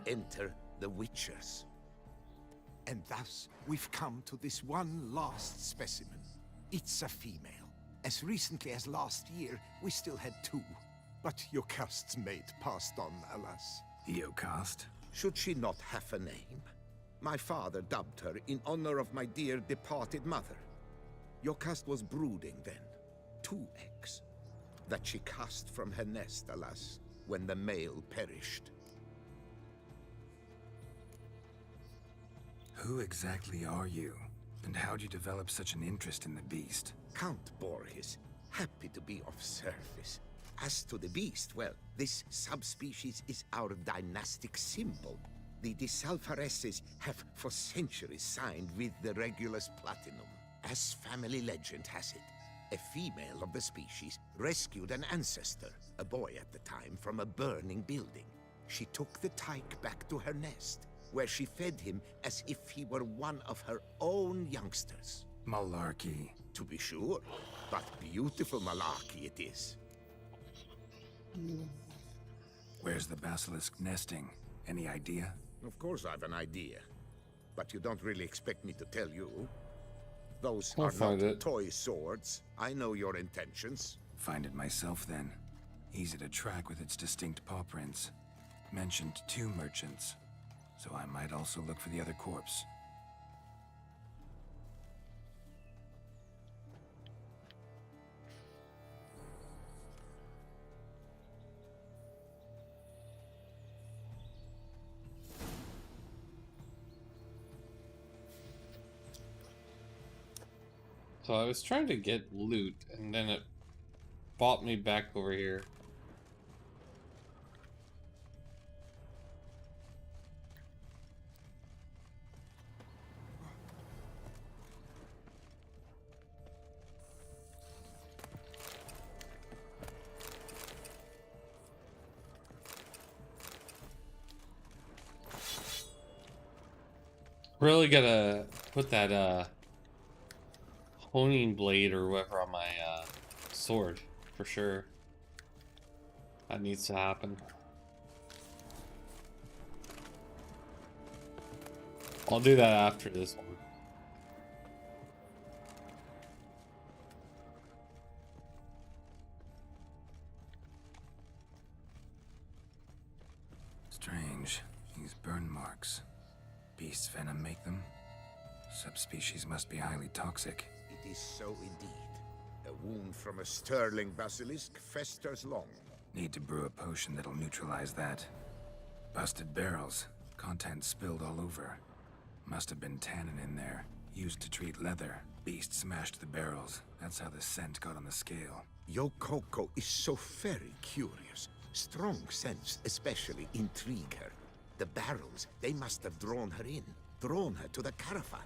Enter the Witchers. And thus, we've come to this one last specimen. It's a female. As recently as last year, we still had 2. But Jocast's mate passed on, alas. Jocast? Should she not have a name? My father dubbed her in honor of my dear departed mother. Jocast was brooding then. 2 eggs. That she cast from her nest, alas, when the male perished. Who exactly are you? And how'd you develop such an interest in the beast? Count Borges, happy to be of service. As to the beast, well, this subspecies is our dynastic symbol. The Disalfareses have for centuries signed with the Regulus Platinum. As family legend has it, a female of the species rescued an ancestor, a boy at the time, from a burning building. She took the tyke back to her nest, where she fed him as if he were one of her own youngsters. Malarkey. To be sure, but beautiful malarkey it is. Where's the basilisk nesting? Any idea? Of course I've an idea, but you don't really expect me to tell you. Those are not toy swords. I know your intentions. Find it myself then. Easy to track with its distinct paw prints. Mentioned 2 merchants, so I might also look for the other corpse. So I was trying to get loot, and then it brought me back over here. Really gotta put that honing blade or whatever on my sword for sure. That needs to happen. I'll do that after this one. Strange. These burn marks. Beast's venom make them? Subspecies must be highly toxic. It is so indeed. A wound from a sterling basilisk festers long. Need to brew a potion that'll neutralize that. Busted barrels. Contents spilled all over. Must have been tannin in there. Used to treat leather. Beast smashed the barrels. That's how the scent got on the scale. Yokoko is so very curious. Strong scents especially intrigue her. The barrels, they must have drawn her in. Drawn her to the caravan.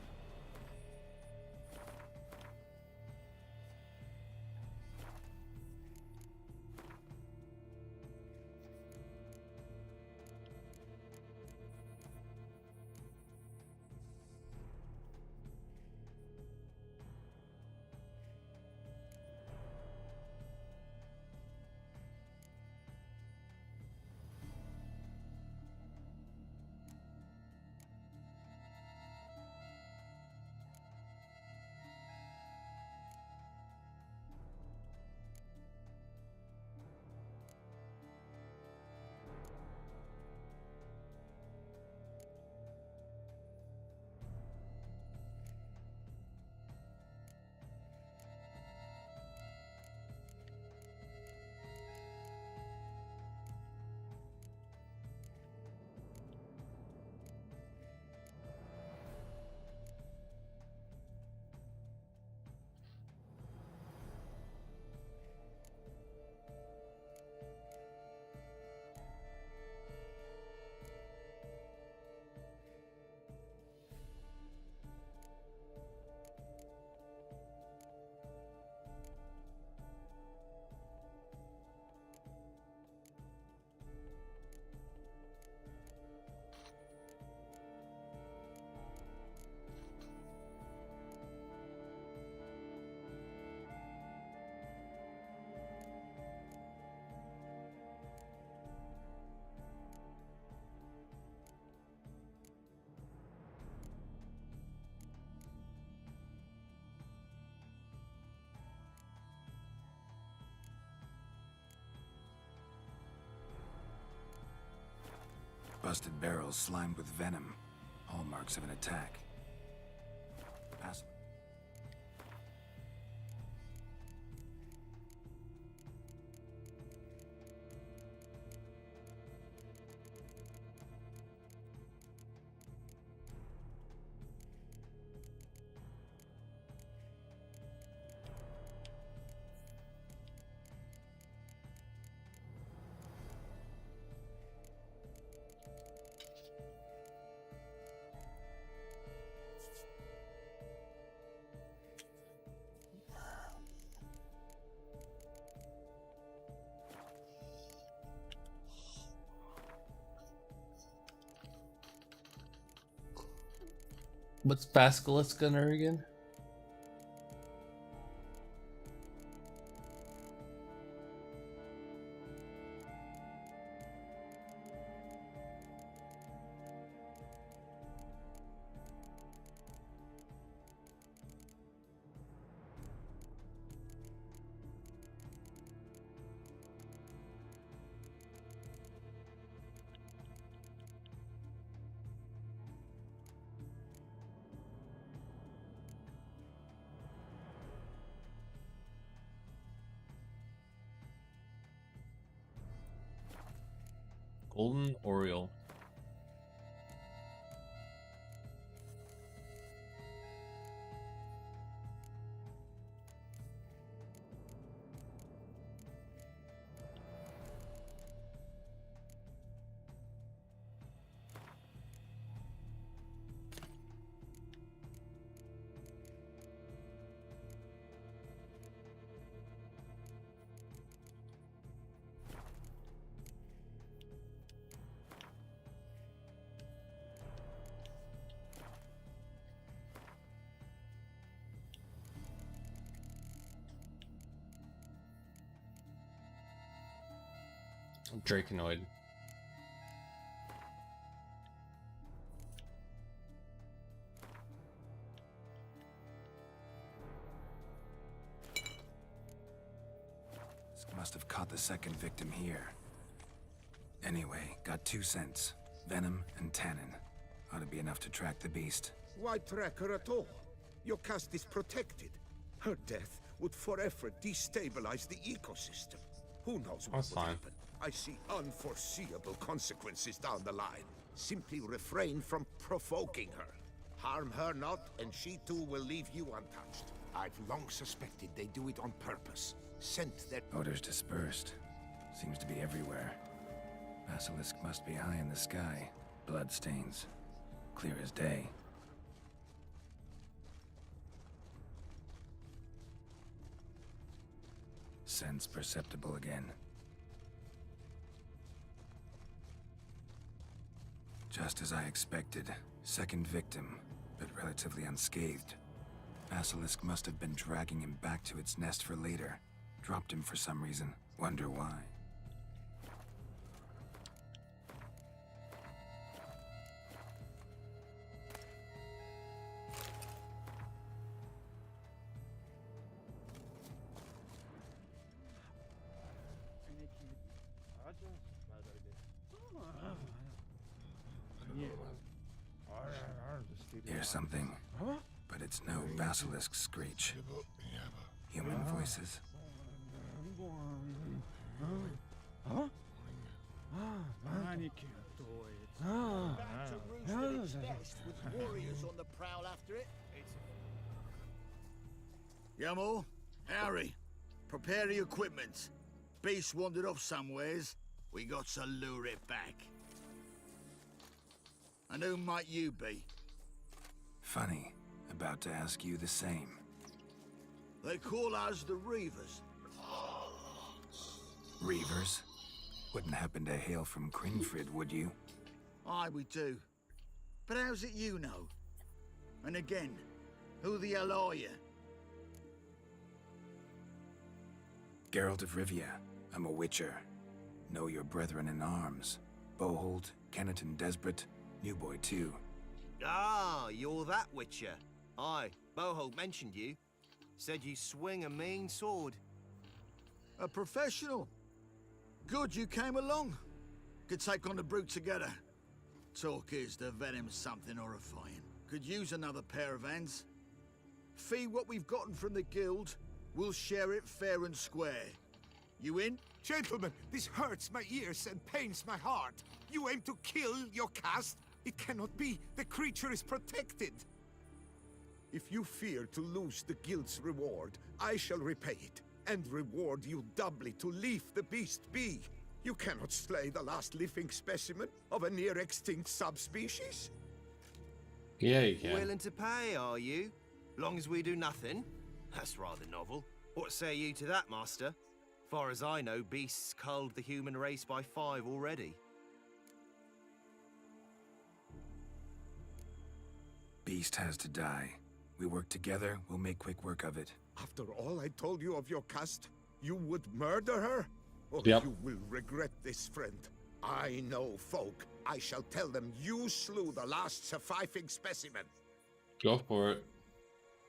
Rusted barrels slimed with venom. Hallmarks of an attack. Pass. What's Basilisk Gunner again? Golden Oriole. Draconoid. This must have caught the second victim here. Anyway, got 2 cents. Venom and tannin. Ought to be enough to track the beast. Why track her at all? Your caste is protected. Her death would forever destabilize the ecosystem. Who knows what would happen? I see unforeseeable consequences down the line. Simply refrain from provoking her. Harm her not, and she too will leave you untouched. I've long suspected they do it on purpose. Sent their... Odors dispersed. Seems to be everywhere. Basilisk must be high in the sky. Blood stains. Clear as day. Sense perceptible again. Just as I expected. Second victim, but relatively unscathed. Basilisk must have been dragging him back to its nest for later. Dropped him for some reason. Wonder why. Here's something, but it's no basilisk screech. Human voices. Huh? With warriors on the prowl after it. Yamo, Harry, prepare the equipment. Beast wandered off somewheres. We got to lure it back. And who might you be? Funny. About to ask you the same. They call us the Reavers. Reavers? Wouldn't happen to hail from Crinfrid, would you? Aye, we do. But how's it you know? And again, who the hell are you? Geralt of Rivia. I'm a witcher. Know your brethren in arms. Boholt, Kenneton Desbret, New Boy too. Ah, you're that witcher. Aye, Boholt mentioned you. Said you swing a mean sword. A professional. Good you came along. Could take on the brute together. Talk is the venom's something horrifying. Could use another pair of hands. Fee what we've gotten from the guild, we'll share it fair and square. You in? Gentlemen, this hurts my ears and pains my heart. You aim to kill your caste? It cannot be. The creature is protected. If you fear to lose the guild's reward, I shall repay it, and reward you doubly to leave the beast be. You cannot slay the last living specimen of a near-extinct subspecies. Yeah, you can. Willing to pay, are you? Long as we do nothing? That's rather novel. What say you to that, Master? Far as I know, beasts culled the human race by 5 already. Beast has to die. We work together, we'll make quick work of it. After all I told you of your caste, you would murder her? Oh, Yep. You will regret this, friend. I know folk. I shall tell them you slew the last surviving specimen. Go for it.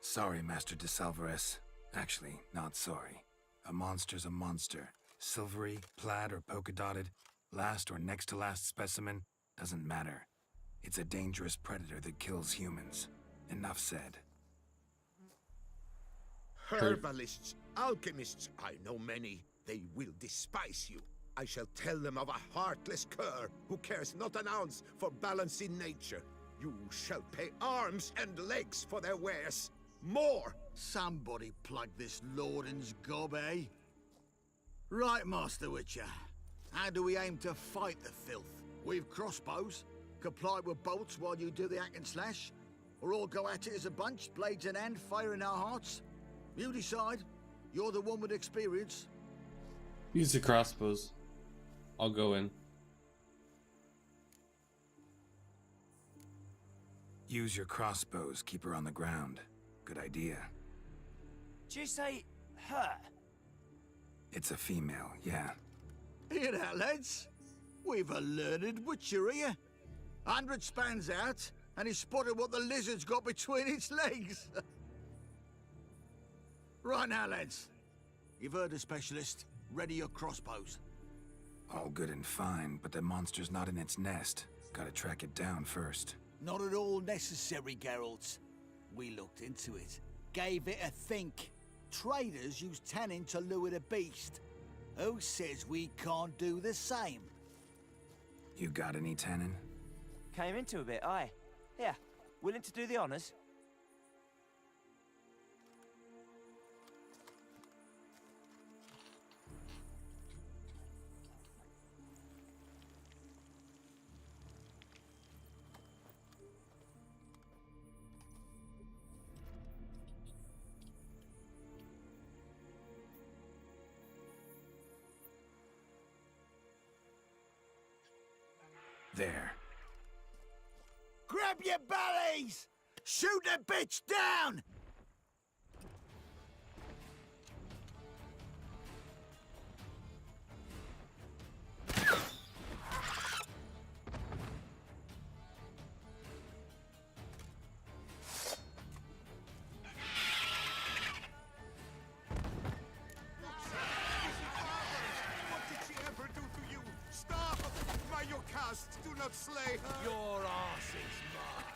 Sorry, Master de Salvarez. Actually, not sorry. A monster's a monster. Silvery, plaid, or polka-dotted, last or next to last specimen, doesn't matter. It's a dangerous predator that kills humans. Enough said. Herbalists, alchemists, I know many. They will despise you. I shall tell them of a heartless cur who cares not an ounce for balance in nature. You shall pay arms and legs for their wares. More! Somebody plug this Lorden's gob, eh? Right, Master Witcher. How do we aim to fight the filth? We've crossbows. Comply with bolts while you do the hack and slash? Or all go at it as a bunch, blades in hand, fire in our hearts? You decide. You're the one with experience. Use the crossbows. I'll go in. Use your crossbows, keep her on the ground. Good idea. Did you say her? It's a female, yeah. Hear that, lads? We've a learned witcher here. 100 spans out, and he spotted what the lizard's got between its legs. Right now, lads. You've heard the specialist. Ready your crossbows. All good and fine, but the monster's not in its nest. Gotta track it down first. Not at all necessary, Geralt. We looked into it. Gave it a think. Traders use tannin to lure the beast. Who says we can't do the same? You got any tannin? Came into a bit, aye. Yeah, willing to do the honours? There. Grab your bellies! Shoot the bitch down! What did she ever do to you? Stop! By your caste, do not slay her! Your ass is mine.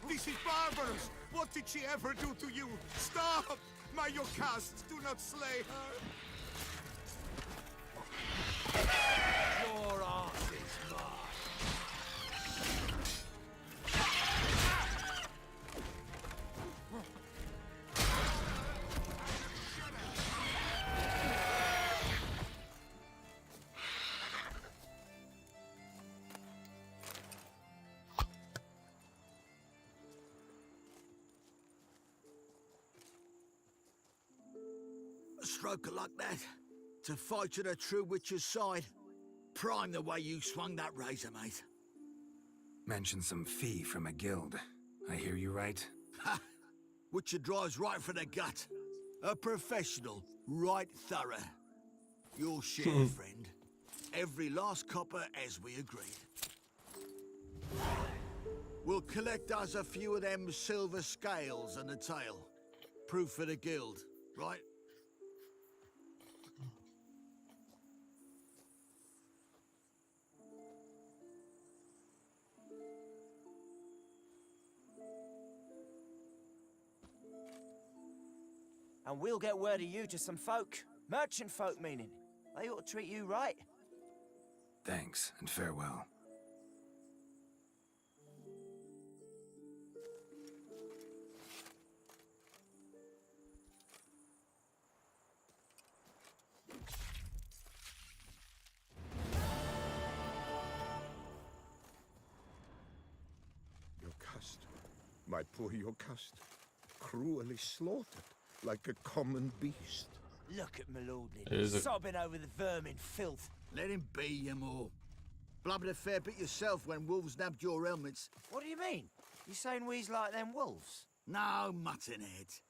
This is barbarous! What did she ever do to you? Stop! By your caste, do not slay her! Your ass is mine. A stroke of luck, that. To fight at a true witcher's side. Prime the way you swung that razor, mate. Mentioned some fee from a guild. I hear you right? Ha! Witcher drives right for the gut. A professional, right thorough. Your share, friend. Every last copper as we agreed. We'll collect us a few of them silver scales and a tail. Proof for the guild, right? And we'll get word of you to some folk. Merchant folk, meaning. They ought to treat you right. Thanks, and farewell. Jocasta, my poor Jocasta, cruelly slaughtered like a common beast. Look at my It lordling, is a- sobbing over the vermin filth. Let him be, you more. Blubbered a fair bit yourself when wolves nabbed your helmets. What do you mean? You saying we's like them wolves? No, muttonhead.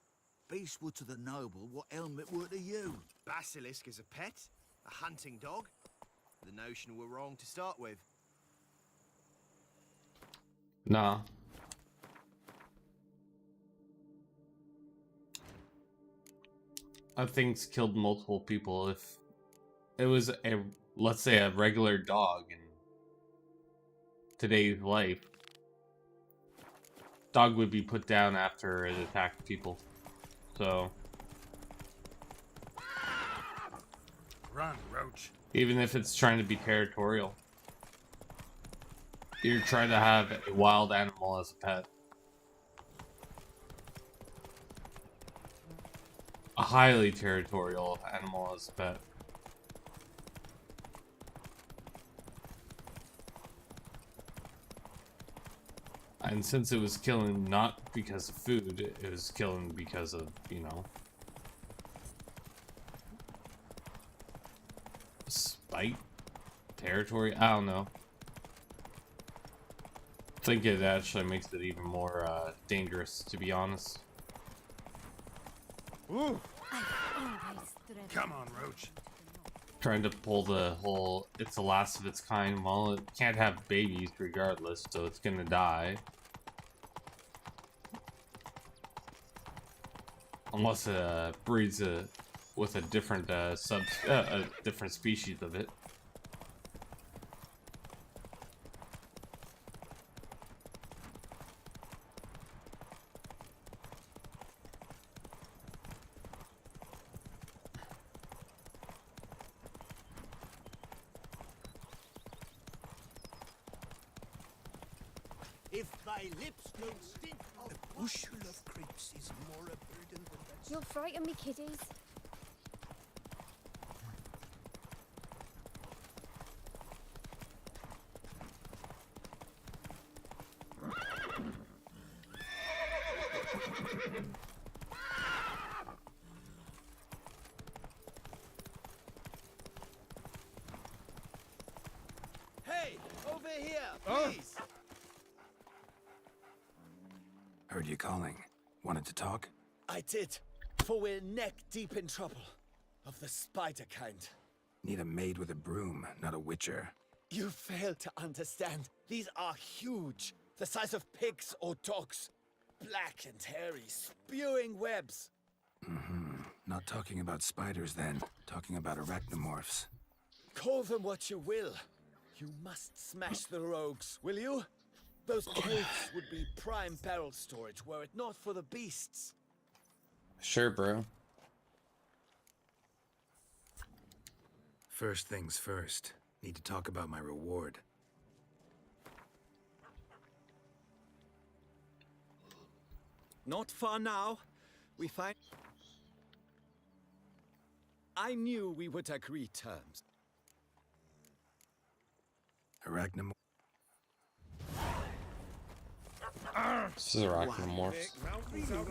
Beast were to the noble what helmet were to you. Basilisk as a pet? A hunting dog? The notion we're wrong to start with. Nah. I think it's killed multiple people. If it was a, let's say, a regular dog in today's life, dog would be put down after it attacked people. So Run, Roach. even if it's trying to be territorial, you're trying to have a wild animal as a pet. A highly territorial animal as a pet. And since it was killing not because of food, it was killing because of, you know, spite? Territory? I don't know. I think it actually makes it even more dangerous, to be honest. Ooh. Come on, Roach. Trying to pull the whole it's the last of its kind. Well, it can't have babies regardless, so it's gonna die. Unless it breeds with a different a different species of it. If thy lips don't stink of a bushel of grapes is more a burden than that. You'll frighten me, kiddies. Hey, over here, Oh. please. Heard you calling. Wanted to talk? I did, for we're neck deep in trouble. Of the spider kind. Need a maid with a broom, not a witcher. You fail to understand. These are huge. The size of pigs or dogs. Black and hairy, spewing webs. Not talking about spiders then. Talking about arachnomorphs. Call them what you will. You must smash the rogues, will you? Those caves would be prime barrel storage were it not for the beasts. Sure, bro. First things first. Need to talk about my reward. Not for now. We find... I knew we would agree terms. Arachnomorph. This is a Arachnomorphs.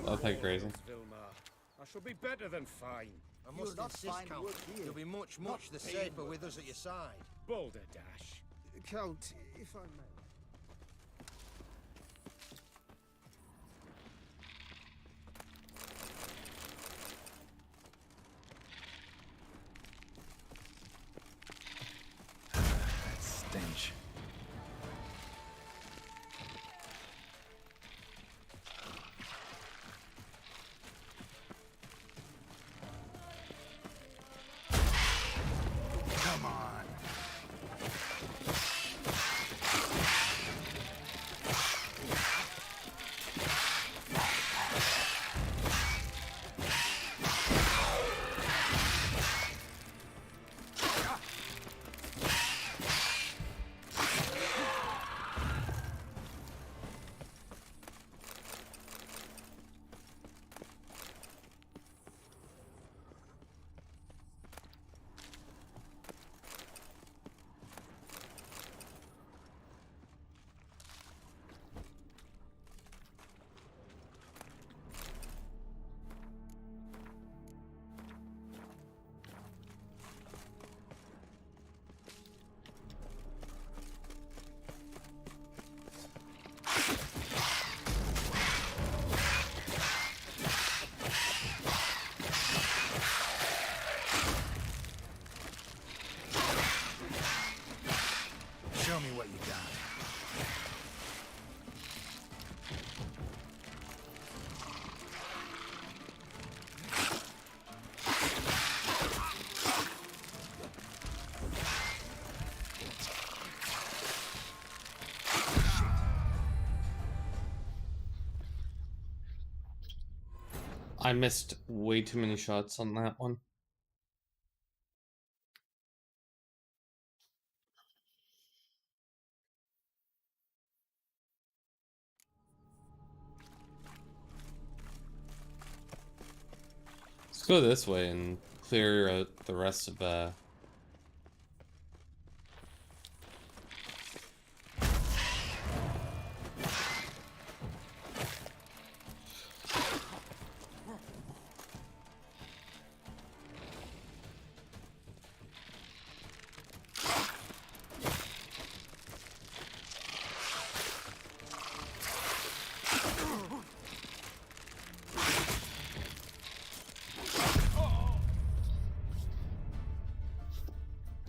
Nothing crazy. I shall be better than fine. I must insist, Count. You'll be much the safer with us at your side. Balderdash. Count, if I may. stench. Come on. Show me what you got. I missed way too many shots on that one. Let's go this way and clear out the rest of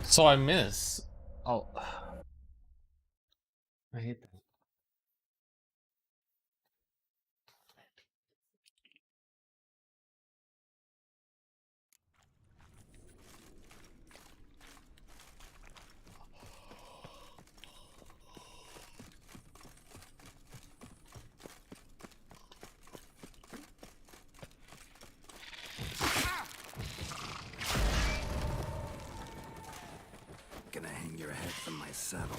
So I miss. Oh, I hate that. Gonna hang your head from my saddle.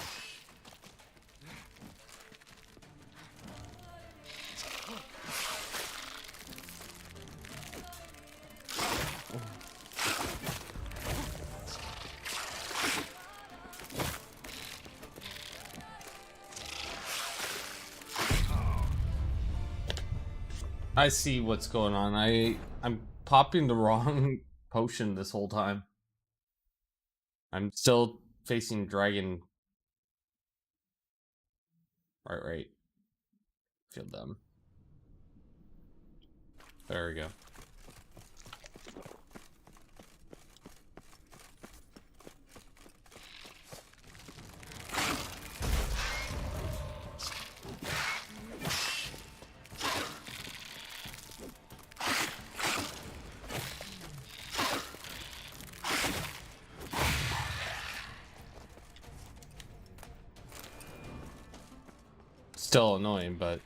I see what's going on. I'm popping the wrong potion this whole time. I'm still facing dragon. Right. Feel dumb. There we go. Still annoying, but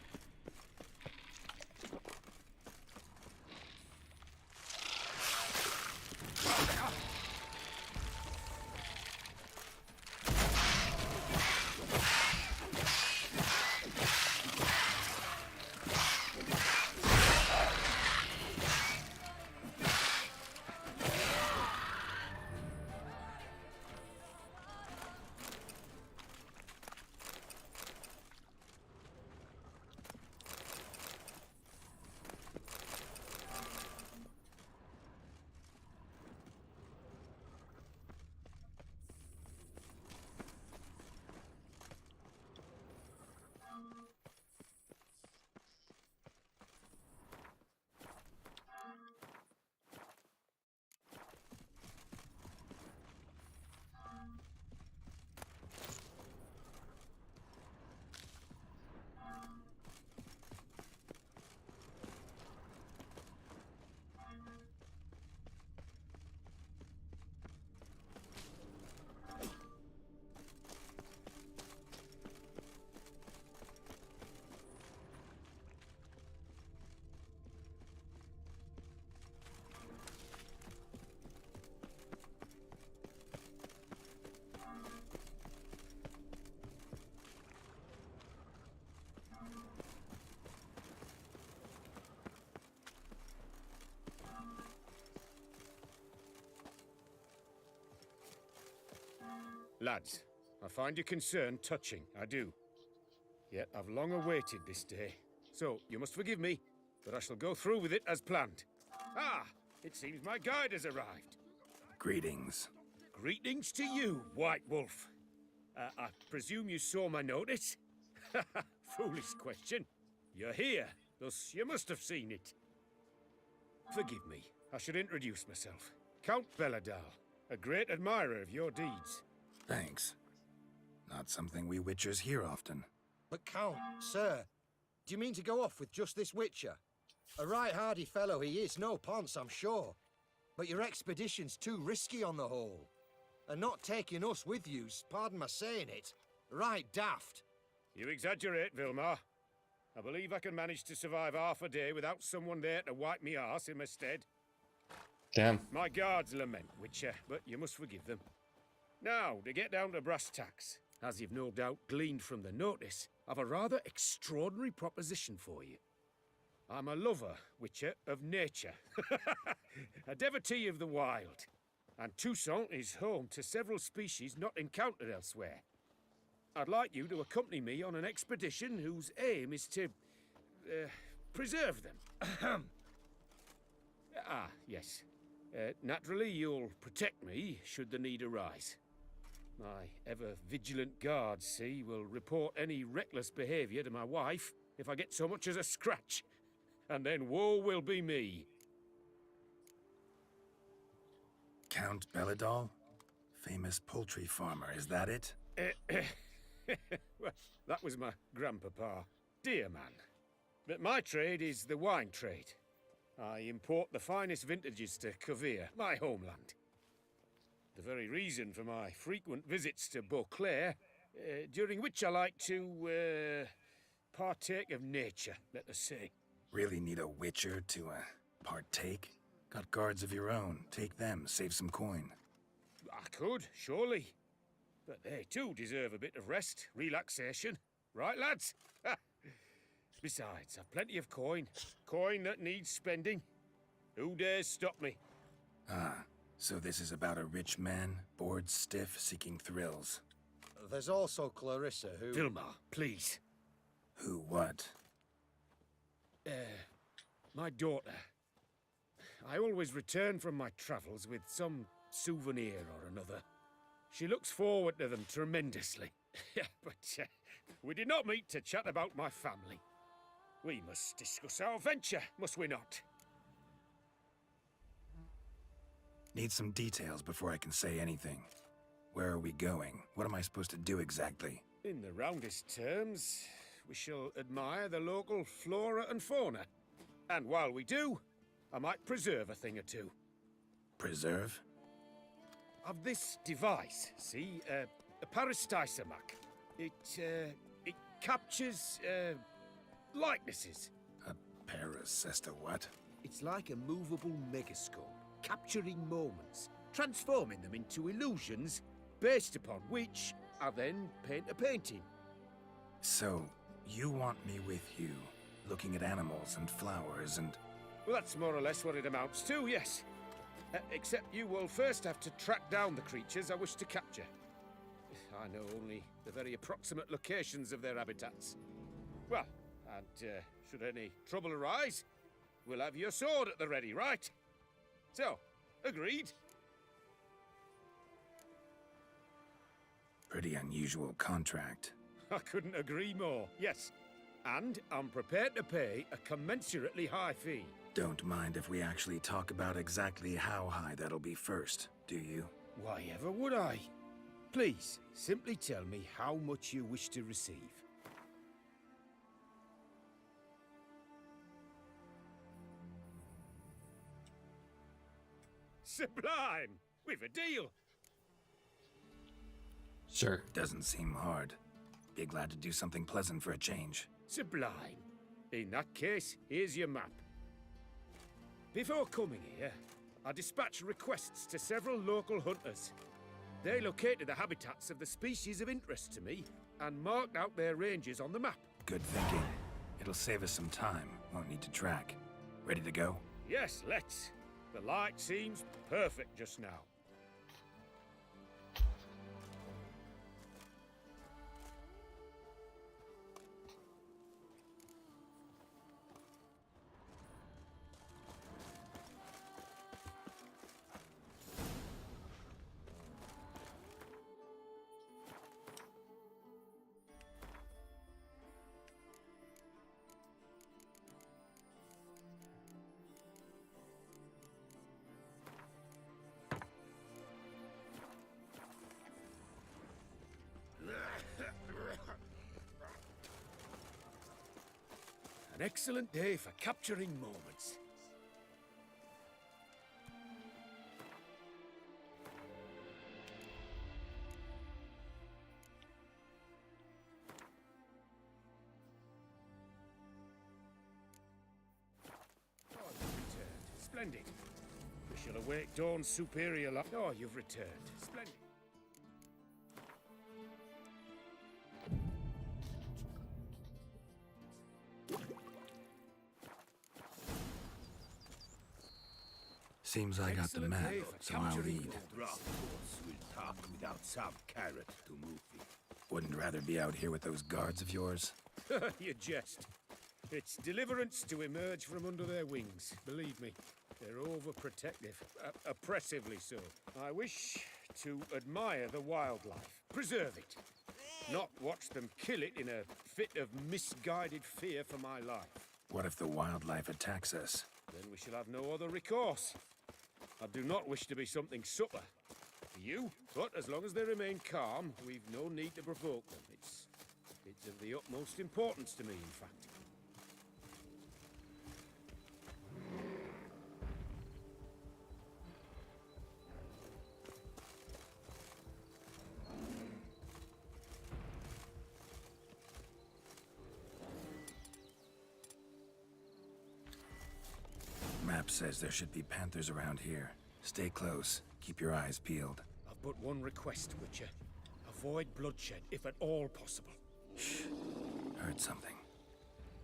lads. I find your concern touching, I do. Yet I've long awaited this day. So, you must forgive me, but I shall go through with it as planned. Ah, it seems my guide has arrived. Greetings. Greetings to you, White Wolf. I presume you saw my notice? Foolish question. You're here, thus you must have seen it. Forgive me, I should introduce myself. Count Belladal, a great admirer of your deeds. Thanks. Not something we Witchers hear often. But Count, sir, do you mean to go off with just this Witcher? A right hardy fellow he is, no ponce, I'm sure. But your expedition's too risky on the whole. And not taking us with you's, pardon my saying it, right daft. You exaggerate, Vilmar. I believe I can manage to survive half a day without someone there to wipe me arse in my stead. Damn. My guards lament, Witcher, but you must forgive them. Now, to get down to brass tacks, as you've no doubt gleaned from the notice, I've a rather extraordinary proposition for you. I'm a lover, Witcher, of nature. A devotee of the wild. And Toussaint is home to several species not encountered elsewhere. I'd like you to accompany me on an expedition whose aim is to preserve them. Yes. Naturally, you'll protect me should the need arise. My ever-vigilant guards, see, will report any reckless behavior to my wife if I get so much as a scratch. And then woe will be me. Count Belladal? Famous poultry farmer, is that it? Well, that was my grandpapa. Dear man. But my trade is the wine trade. I import the finest vintages to Kovir, my homeland. The very reason for my frequent visits to Beauclair, during which I like to, partake of nature, let us say. Really need a Witcher to, partake? Got guards of your own. Take them, save some coin. I could, surely. But they too deserve a bit of rest, relaxation. Right, lads? Besides, I've plenty of coin. Coin that needs spending. Who dares stop me? Ah, so this is about a rich man, bored stiff, seeking thrills. There's also Clarissa, who... Vilmar, please. Who what? My daughter. I always return from my travels with some souvenir or another. She looks forward to them tremendously. But we did not meet to chat about my family. We must discuss our venture, must we not? Need some details before I can say anything. Where are we going? What am I supposed to do exactly? In the roundest terms, we shall admire the local flora and fauna. And while we do, I might preserve a thing or two. Preserve? Of this device, see? A Parastysomac. It captures, likenesses. A Paracesta what? It's like a movable megascope, capturing moments, transforming them into illusions, based upon which I then paint a painting. So, you want me with you, looking at animals and flowers and... Well, that's more or less what it amounts to, yes. Except you will first have to track down the creatures I wish to capture. I know only the very approximate locations of their habitats. Well, and should any trouble arise, we'll have your sword at the ready, right? So, agreed? Pretty unusual contract. I couldn't agree more, yes. And I'm prepared to pay a commensurately high fee. Don't mind if we actually talk about exactly how high that'll be first, do you? Why ever would I? Please, simply tell me how much you wish to receive. Sublime! We've a deal! Sure. Doesn't seem hard. Be glad to do something pleasant for a change. Sublime. In that case, here's your map. Before coming here, I dispatched requests to several local hunters. They located the habitats of the species of interest to me and marked out their ranges on the map. Good thinking. It'll save us some time. Won't need to track. Ready to go? Yes, let's. The light seems perfect just now. An excellent day for capturing moments. Oh, you've returned. Splendid. We shall await Dawn's superior light. Oh, you've returned. Splendid. Seems I got the map, so I'll lead. Rough horse will talk without some carrot to move him. Wouldn't rather be out here with those guards of yours. You jest. It's deliverance to emerge from under their wings. Believe me, they're overprotective, oppressively so. I wish to admire the wildlife, preserve it, not watch them kill it in a fit of misguided fear for my life. What if the wildlife attacks us? Then we shall have no other recourse. I do not wish to be something subtler for you, but as long as they remain calm, we've no need to provoke them. It's of the utmost importance to me, in fact. Map says there should be panthers around here. Stay close. Keep your eyes peeled. I've but one request, Witcher. Avoid bloodshed, if at all possible. Shh. Heard something.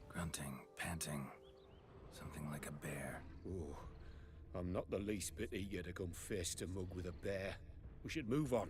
Grunting, panting. Something like a bear. Oh, I'm not the least bit eager to come face to mug with a bear. We should move on.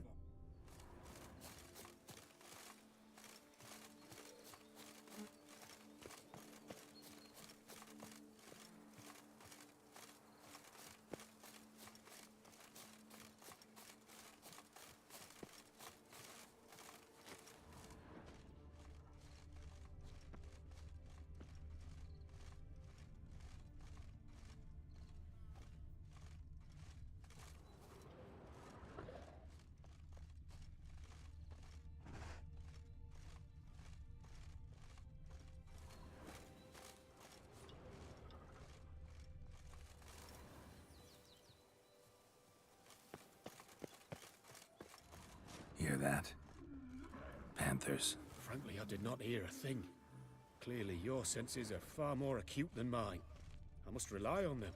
Hear that? Panthers. Frankly, I did not hear a thing. Clearly, your senses are far more acute than mine. I must rely on them.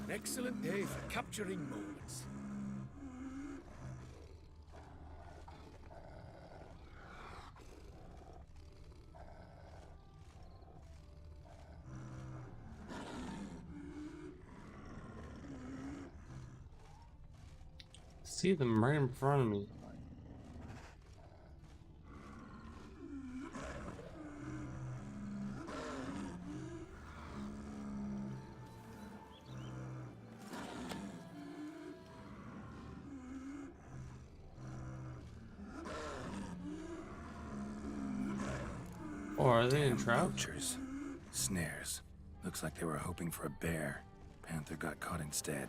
An excellent day for capturing moments. See them right in front of me. Oh, are they in Damn trap? poachers. Snares. Looks like they were hoping for a bear. Panther got caught instead.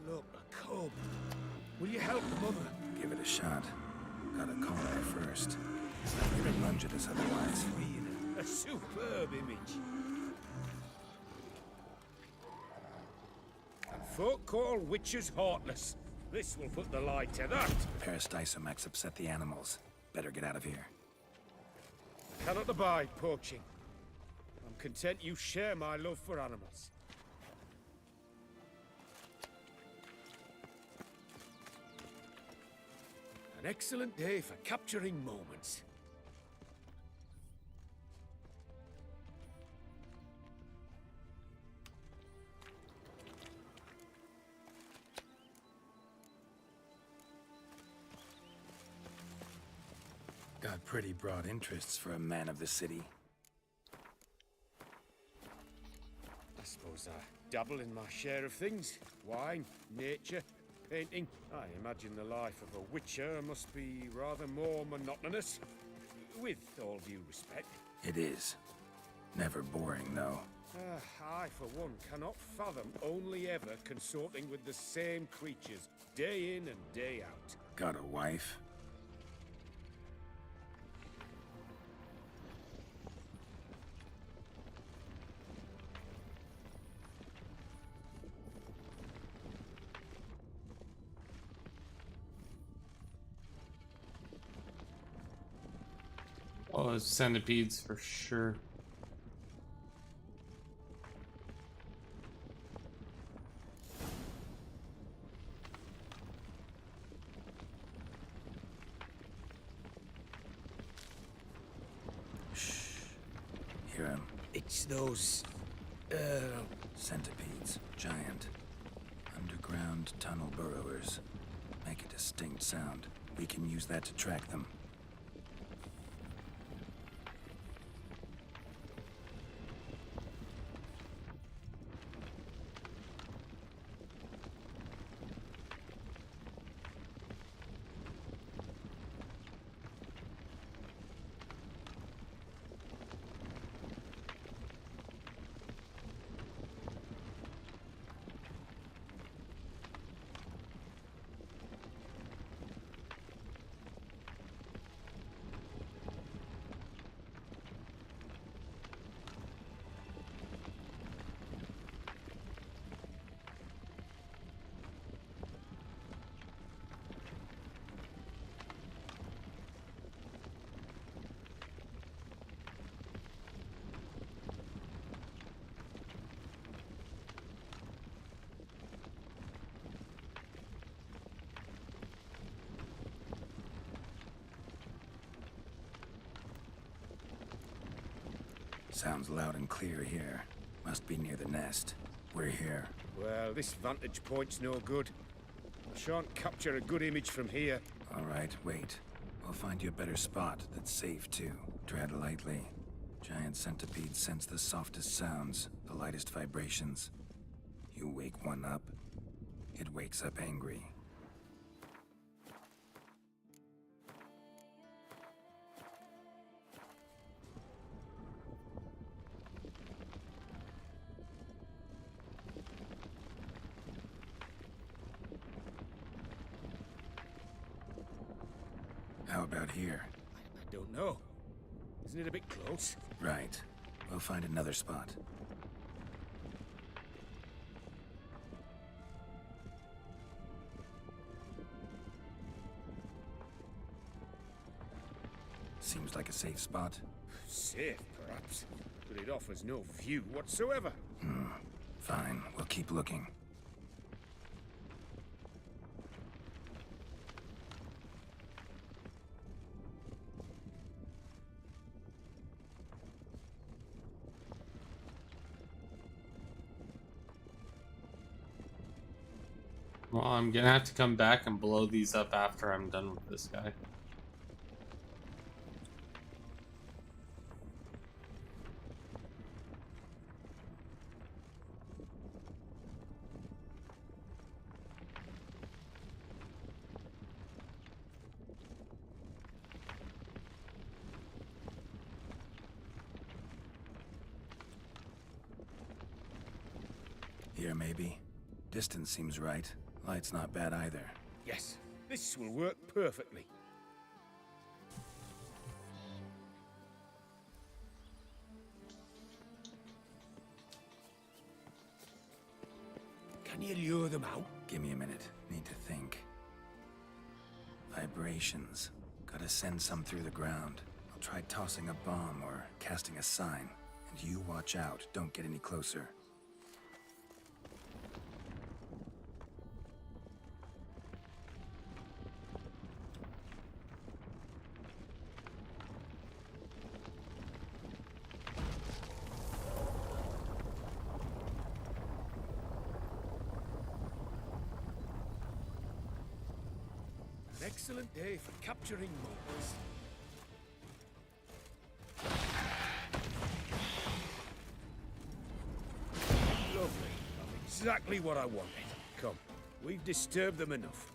Look, a cub. Will you help, Mother? Give it a shot. Gotta call her first. It's not gonna lunge at us otherwise. A superb image. And folk call witches heartless. This will put the lie to that. Peristysomax upset the animals. Better get out of here. Cannot abide poaching. I'm content you share my love for animals. An excellent day for capturing moments. Got pretty broad interests for a man of the city. I suppose I dabble in my share of things. Wine, nature, painting. I imagine the life of a witcher must be rather more monotonous. With all due respect. It is. Never boring, though. I, for one, cannot fathom only ever consorting with the same creatures, day in and day out. Got a wife? Oh, it's centipedes for sure. Hear him. It's those... Centipedes. Giant. Underground tunnel burrowers. Make a distinct sound. We can use that to track them. Sounds loud and clear here. Must be near the nest. We're here. Well, this vantage point's no good. I shan't capture a good image from here. All right, wait. We'll find you a better spot that's safe, too. Tread lightly. Giant centipedes sense the softest sounds, the lightest vibrations. You wake one up, it wakes up angry. How about here? I don't know. Isn't it a bit close? Right. We'll find another spot. Seems like a safe spot. Safe, perhaps. But it offers no view whatsoever. Fine. We'll keep looking. Well, I'm gonna have to come back and blow these up after I'm done with this guy. Here, maybe. Distance seems right. Light's not bad either. Yes, this will work perfectly. Can you lure them out? Give me a minute. Need to think. Vibrations. Gotta send some through the ground. I'll try tossing a bomb or casting a sign. And you watch out. Don't get any closer. An excellent day for capturing moments. Lovely. Exactly what I wanted. Come, we've disturbed them enough.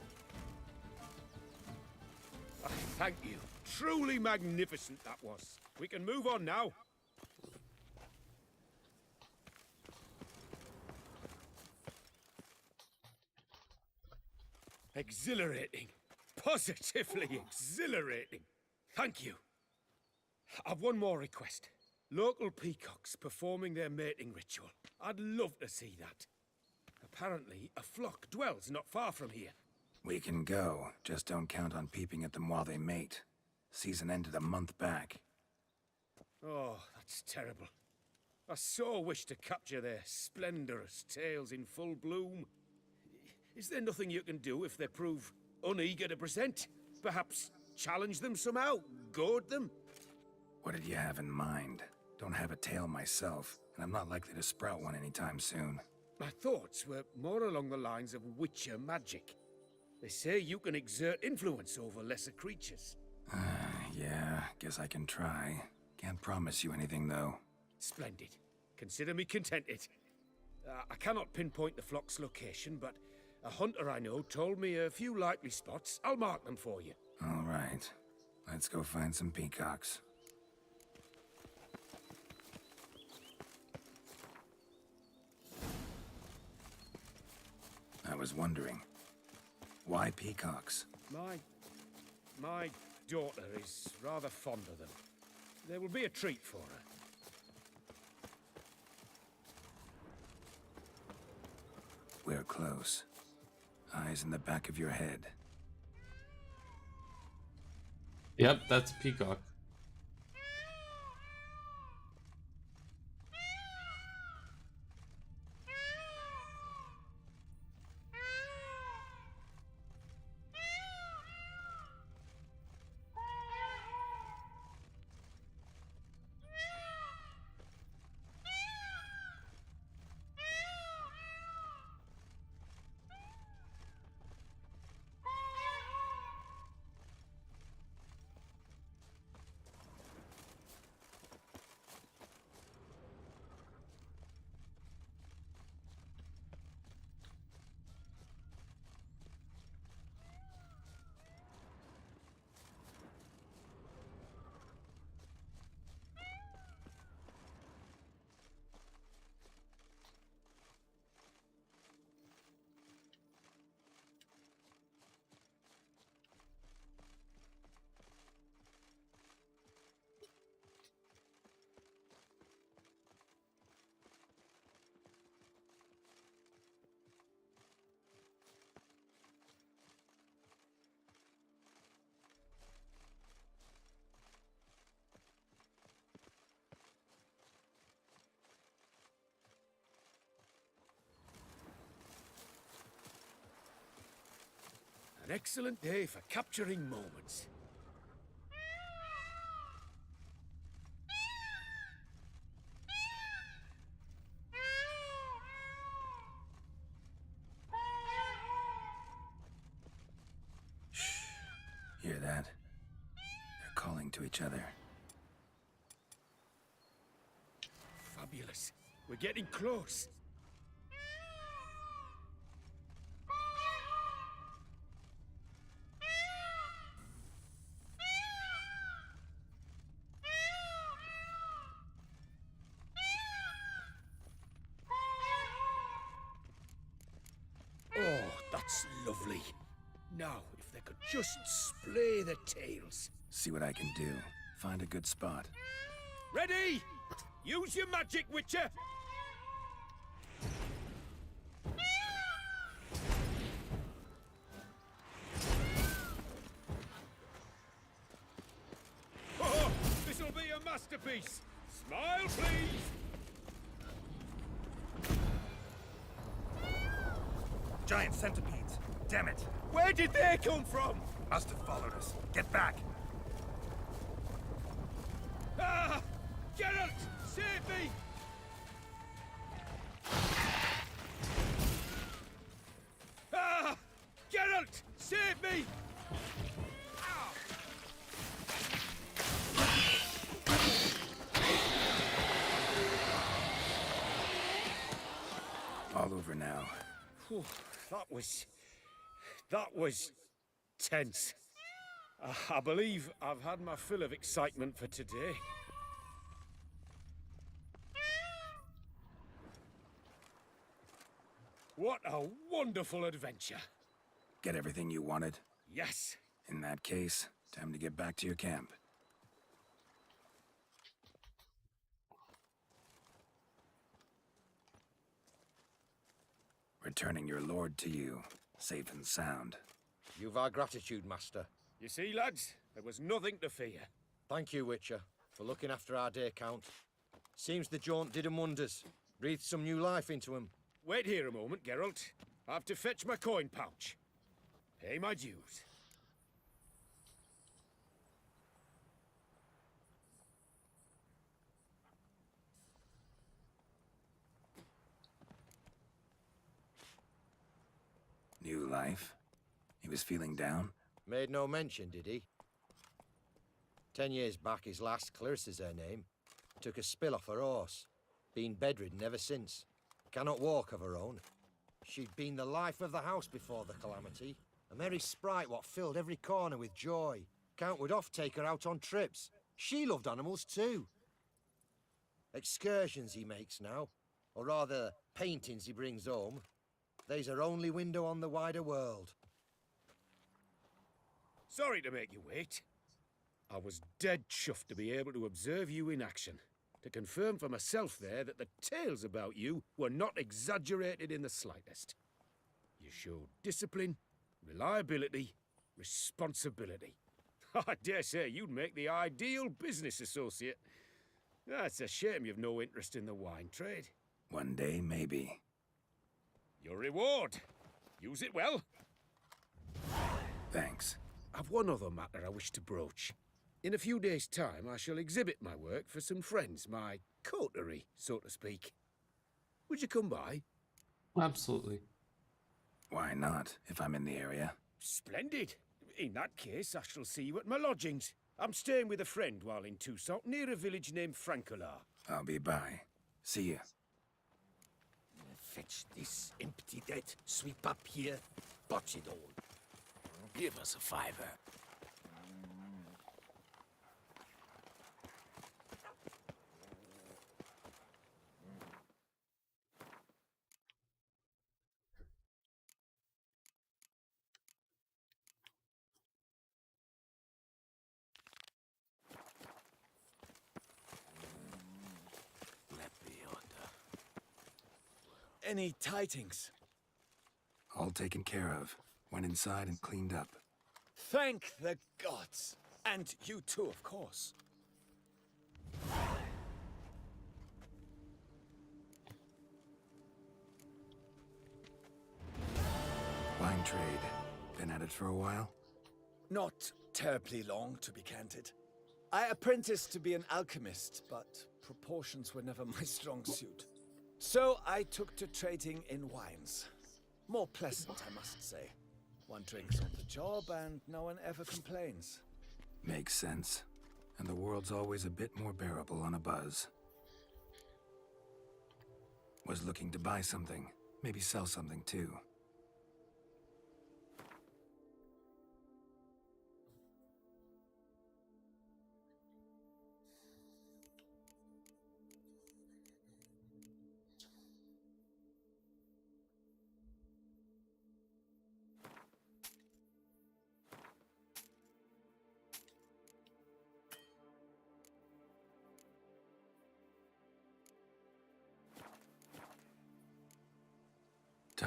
Thank you. Truly magnificent that was. We can move on now. Exhilarating. Positively exhilarating. Thank you. I've one more request. Local peacocks performing their mating ritual. I'd love to see that. Apparently, a flock dwells not far from here. We can go. Just don't count on peeping at them while they mate. Season ended a month back. Oh, that's terrible. I so wish to capture their splendorous tails in full bloom. Is there nothing you can do if they prove uneager to present? Perhaps challenge them somehow? Goad them? What did you have in mind? Don't have a tail myself, and I'm not likely to sprout one anytime soon. My thoughts were more along the lines of Witcher magic. They say you can exert influence over lesser creatures. Yeah, guess I can try. Can't promise you anything, though. Splendid. Consider me contented. I cannot pinpoint the flock's location, but a hunter I know told me a few likely spots. I'll mark them for you. All right. Let's go find some peacocks. I was wondering, why peacocks? My daughter is rather fond of them. There will be a treat for her. We're close. Eyes in the back of your head. Yep, that's a peacock. An excellent day for capturing moments. Hear that? They're calling to each other. Fabulous. We're getting close. lovely. Now, if they could just splay the tails. See what I can do. Find a good spot. Ready? Use your magic, Witcher! Oh, this'll be a masterpiece! Smile, please! Giant centipedes. Damn it. Where did they come from? Must have followed us. Get back. Ah! Geralt! Save me! Ah! Geralt! Save me! Ah! All over now. Whew, that was tense. I believe I've had my fill of excitement for today. What a wonderful adventure. Get everything you wanted? Yes. In that case, time to get back to your camp. Returning your lord to you, safe and sound. You've our gratitude, Master. You see, lads, there was nothing to fear. Thank you, Witcher, for looking after our day count. Seems the jaunt did 'em wonders. Breathed some new life into 'em. Wait here a moment, Geralt. I have to fetch my coin pouch. Pay my dues. New life? He was feeling down? Made no mention, did he? 10 years back, his last, Clarissa's her name, took a spill off her horse. Been bedridden ever since. Cannot walk of her own. She'd been the life of the house before the calamity. A merry sprite what filled every corner with joy. Count would oft take her out on trips. She loved animals too. Excursions he makes now, or rather, paintings he brings home. They's her only window on the wider world. Sorry to make you wait. I was dead chuffed to be able to observe you in action. To confirm for myself there that the tales about you were not exaggerated in the slightest. You showed discipline, reliability, responsibility. I dare say you'd make the ideal business associate. It's a shame you've no interest in the wine trade. One day, maybe. Your reward. Use it well. Thanks. I've one other matter I wish to broach. In a few days' time, I shall exhibit my work for some friends, my coterie, so to speak. Would you come by? Absolutely. Why not, if I'm in the area? Splendid. In that case, I shall see you at my lodgings. I'm staying with a friend while in Toussaint, near a village named Francolar. I'll be by. See you. Fetch this empty dead, sweep up here, botch it all. Give us a fiver. Any tidings? All taken care of. Went inside and cleaned up. Thank the gods! And you too, of course. Wine trade. Been at it for a while? Not terribly long, to be candid. I apprenticed to be an alchemist, but proportions were never my strong suit. So I took to trading in wines. More pleasant, I must say. One drinks on the job and no one ever complains. Makes sense. And the world's always a bit more bearable on a buzz. Was looking to buy something. Maybe sell something too.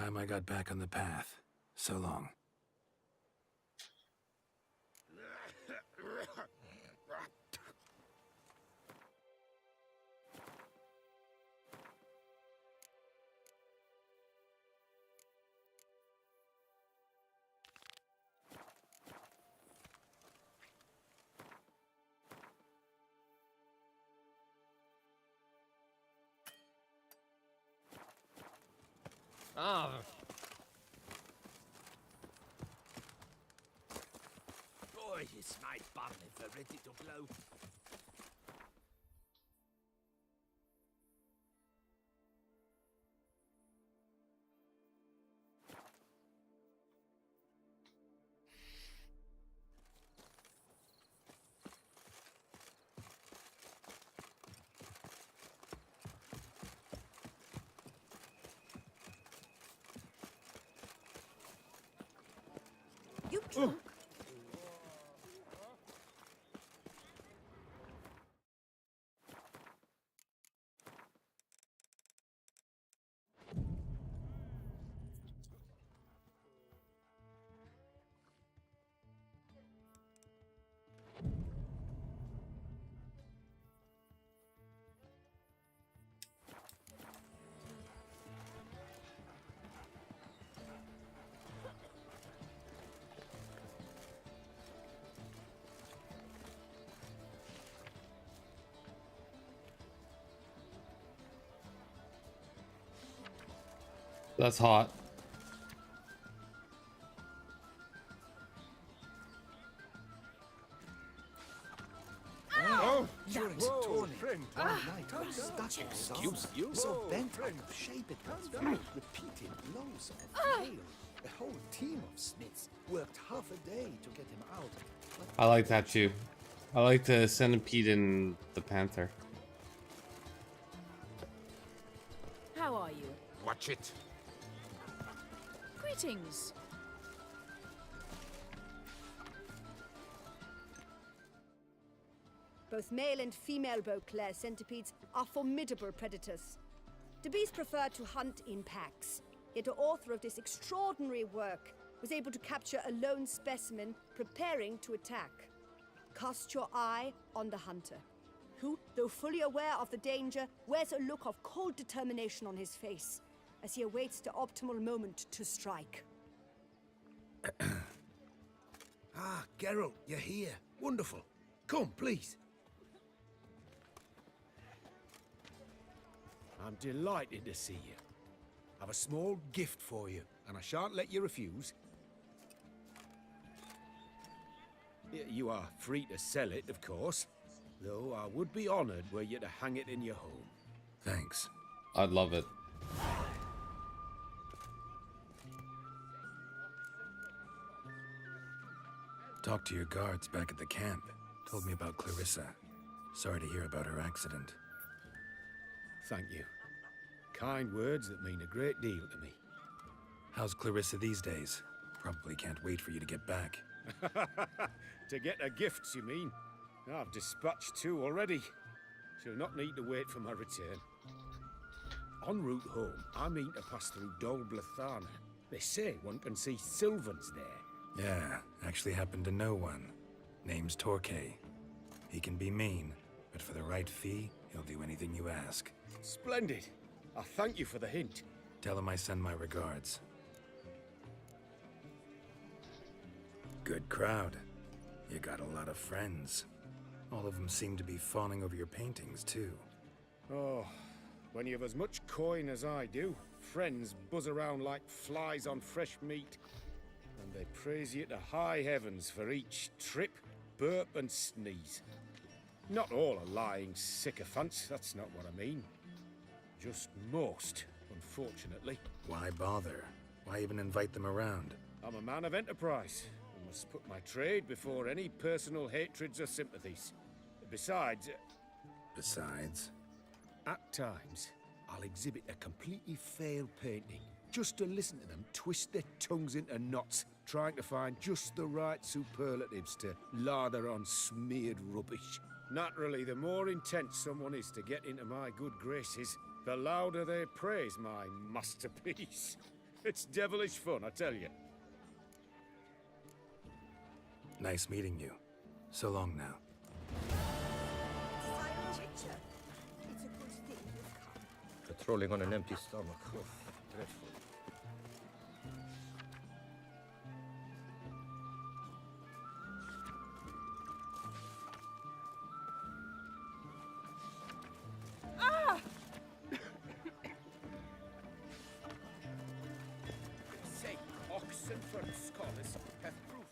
Time I got back on the path. So long. Ah. Boy, it's my barley for ready to blow. You drunk? That's hot. Oh, friend. Excuse you? So bent out of shape it was from repeated blows of nail. A whole team of smiths worked half a day to get him out. I like that too. I like the centipede and the panther. How are you? Watch it. Greetings. Both male and female Beauclair centipedes are formidable predators. The bees prefer to hunt in packs, yet the author of this extraordinary work was able to capture a lone specimen preparing to attack. Cast your eye on the hunter, who, though fully aware of the danger, wears a look of cold determination on his face as he awaits the optimal moment to strike. Ah, Geralt, you're here. Wonderful. Come, please. I'm delighted to see you. I've a small gift for you, and I shan't let you refuse. You are free to sell it, of course, though I would be honoured were you to hang it in your home. Thanks. I'd love it. Talked to your guards back at the camp. Told me about Clarissa. Sorry to hear about her accident. Thank you. Kind words that mean a great deal to me. How's Clarissa these days? Probably can't wait for you to get back. To get her gifts, you mean? I've dispatched 2 already. She'll not need to wait for my return. En route home, I mean to pass through Dol Blatharna. They say one can see Sylvans there. Yeah, actually happen to know one. Name's Torquay. He can be mean, but for the right fee, he'll do anything you ask. Splendid. I thank you for the hint. Tell him I send my regards. Good crowd. You got a lot of friends. All of them seem to be fawning over your paintings, too. Oh, when you have as much coin as I do, friends buzz around like flies on fresh meat. And they praise you to high heavens for each trip, burp and sneeze. Not all are lying sycophants, that's not what I mean. Just most, unfortunately. Why bother? Why even invite them around? I'm a man of enterprise. I must put my trade before any personal hatreds or sympathies. Besides... Besides? At times, I'll exhibit a completely failed painting, just to listen to them twist their tongues into knots, trying to find just the right superlatives to lather on smeared rubbish. Naturally, the more intent someone is to get into my good graces, the louder they praise my masterpiece. It's devilish fun, I tell you. Nice meeting you. So long now. Teacher, it's a good thing you've come. Patrolling on an empty stomach. Oh, dreadful. Ah! Say, Oxenford scholars have proved.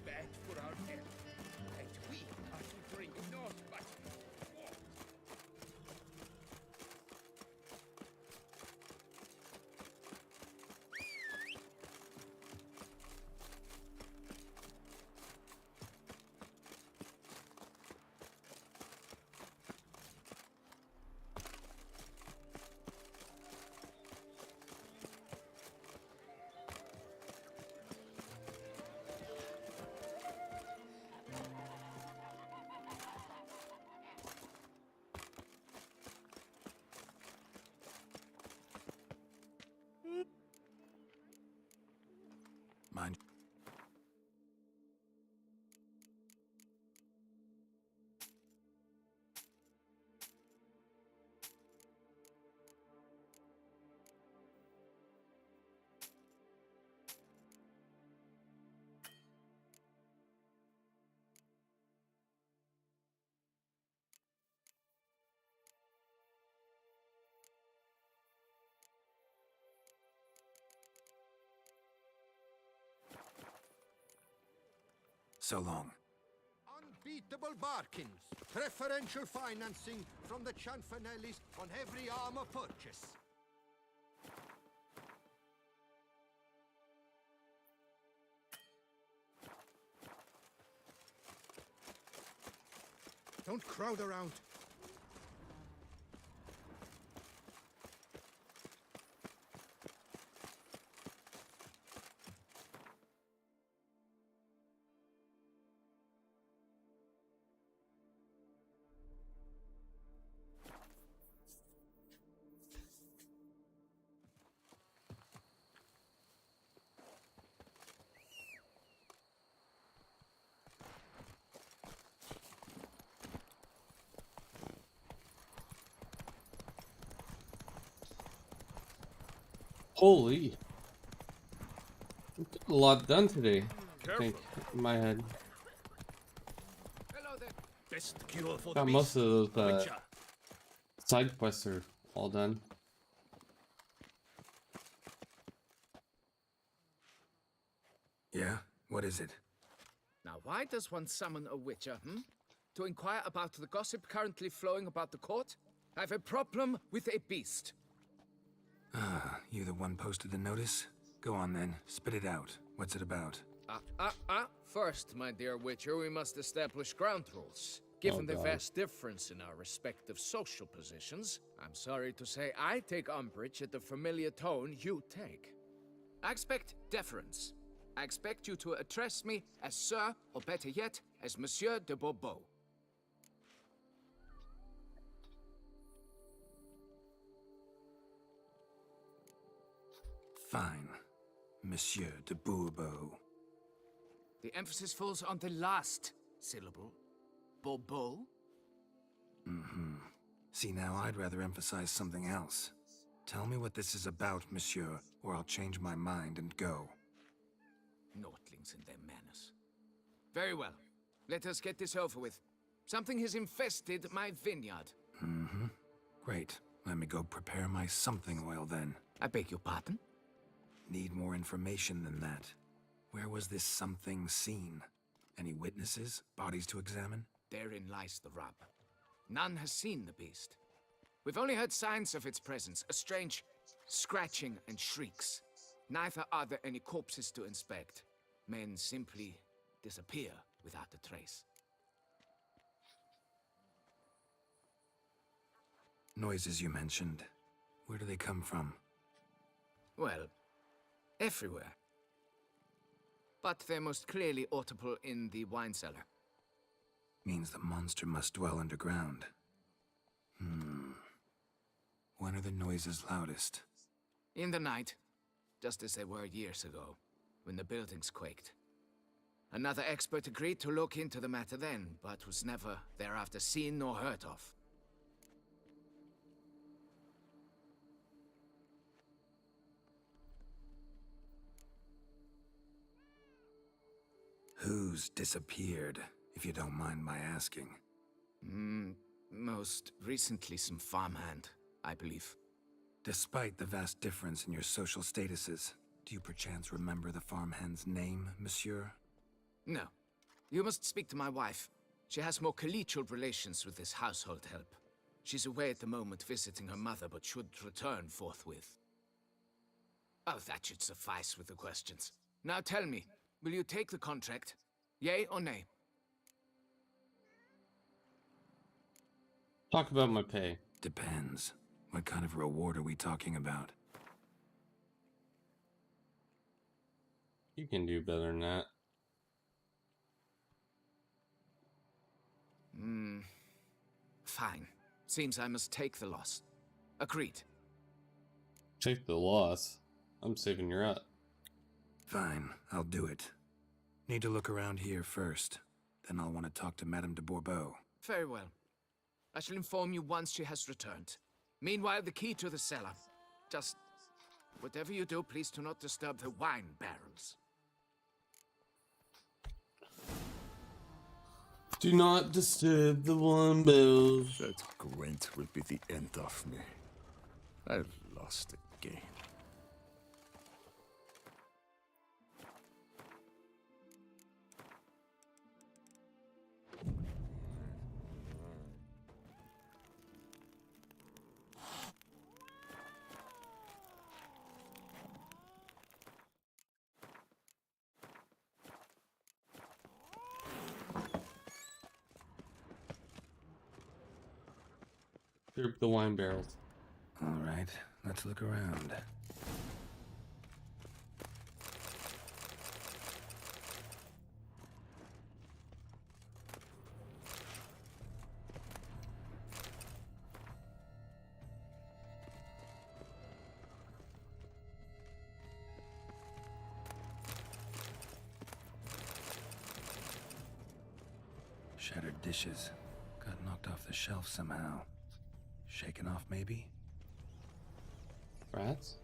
Bad for our health, and we are to bring naught but war. Mind. So long. Unbeatable bargains. Preferential financing from the Chanfanellis on every armor purchase. Don't crowd around. Holy. A lot done today, I think, in my head. Hello there. Best cure for Got the most of those Witcher. side quests are all done. Yeah? What is it? Now, why does one summon a witcher, To inquire about the gossip currently flowing about the court? I have a problem with a beast. Ah, you the one posted the notice? Go on then, spit it out. What's it about? First, my dear witcher, we must establish ground rules. Given the God. vast difference in our respective social positions, I'm sorry to say I take umbrage at the familiar tone you take. I expect deference. I expect you to address me as Sir, or better yet, as Monsieur de Bourbeau. Fine. Monsieur de Bourbeau. The emphasis falls on the last syllable. Bourbeau? Mm-hmm. See, now I'd rather emphasize something else. Tell me what this is about, monsieur, or I'll change my mind and go. Naughtlings and their manners. Very well. Let us get this over with. Something has infested my vineyard. Mm-hmm. Great. Let me go prepare my something oil then. I beg your pardon? Need more information than that. Where was this something seen? Any witnesses? Bodies to examine? Therein lies the rub. None has seen the beast. We've only heard signs of its presence, a strange scratching and shrieks. Neither are there any corpses to inspect. Men simply disappear without a trace. Noises you mentioned. Where do they come from? Well, everywhere. but they're most clearly audible in the wine cellar. Means the monster must dwell underground. When are the noises loudest? In the night, just as they were years ago, when the buildings quaked. Another expert agreed to look into the matter then, but was never thereafter seen nor heard of. Who's disappeared, if you don't mind my asking? Most recently some farmhand, I believe. Despite the vast difference in your social statuses, do you perchance remember the farmhand's name, monsieur? No. You must speak to my wife. She has more collegial relations with this household help. She's away at the moment visiting her mother, but should return forthwith. Oh, that should suffice with the questions. Now tell me, will you take the contract? Yay or nay? Talk about my pay. Depends. What kind of reward are we talking about? You can do better than that. Fine. Seems I must take the loss. Agreed. Take the loss. I'm saving your up. Fine, I'll do it. Need to look around here first. Then I'll want to talk to Madame de Bourbeau. Very well. I shall inform you once she has returned. Meanwhile, the key to the cellar. Just, whatever you do, please do not disturb the wine barrels. Do not disturb the wine barrels. That Gwent will be the end of me. I've lost again. Disturb the wine barrels. All right, let's look around. Shattered dishes. Got knocked off the shelf somehow. Shaken off, maybe? Rats?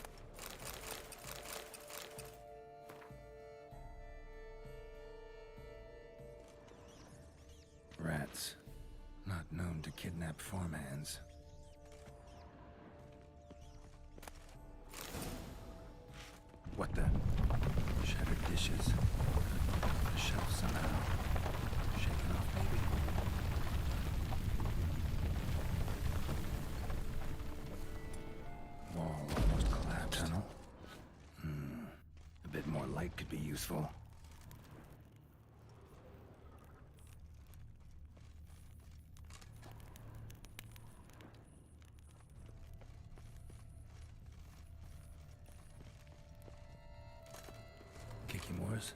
Rats. Not known to kidnap farmhands. What the? Shattered dishes. Knocked off the shelf somehow. Shaken off, maybe? Wall almost collapsed. Tunnel? A bit more light could be useful. Kiki Moores?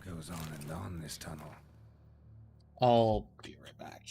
Goes on and on this tunnel. I'll be right back.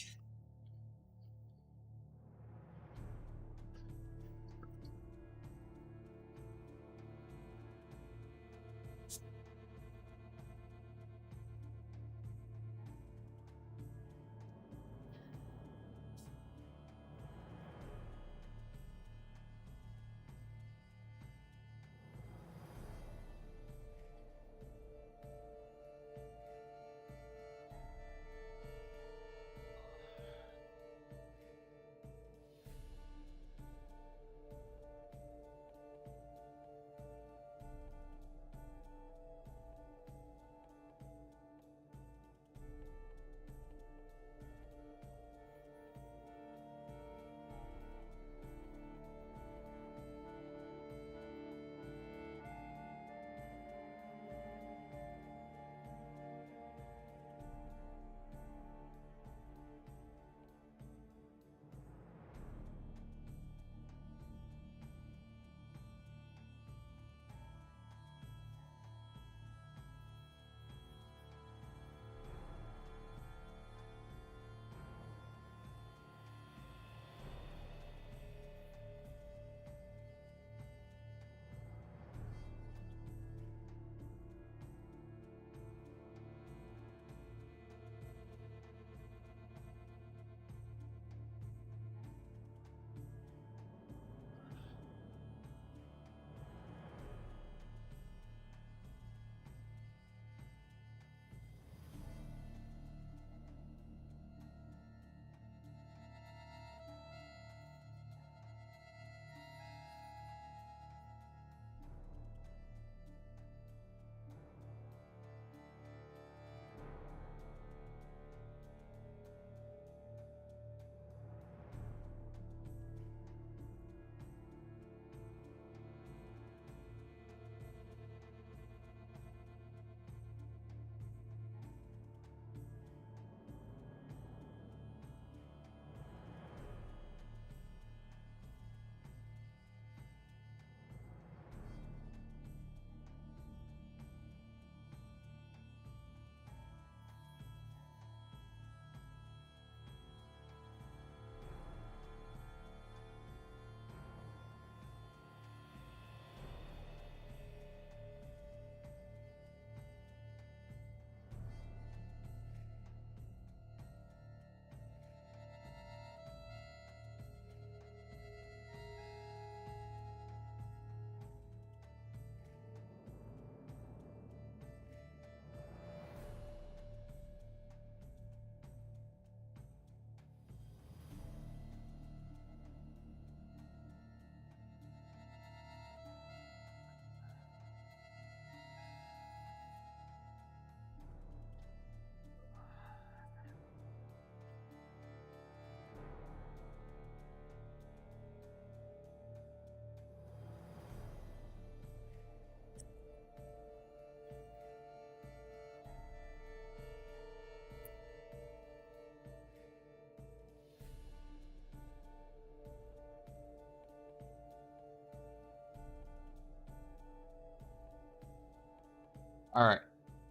Alright,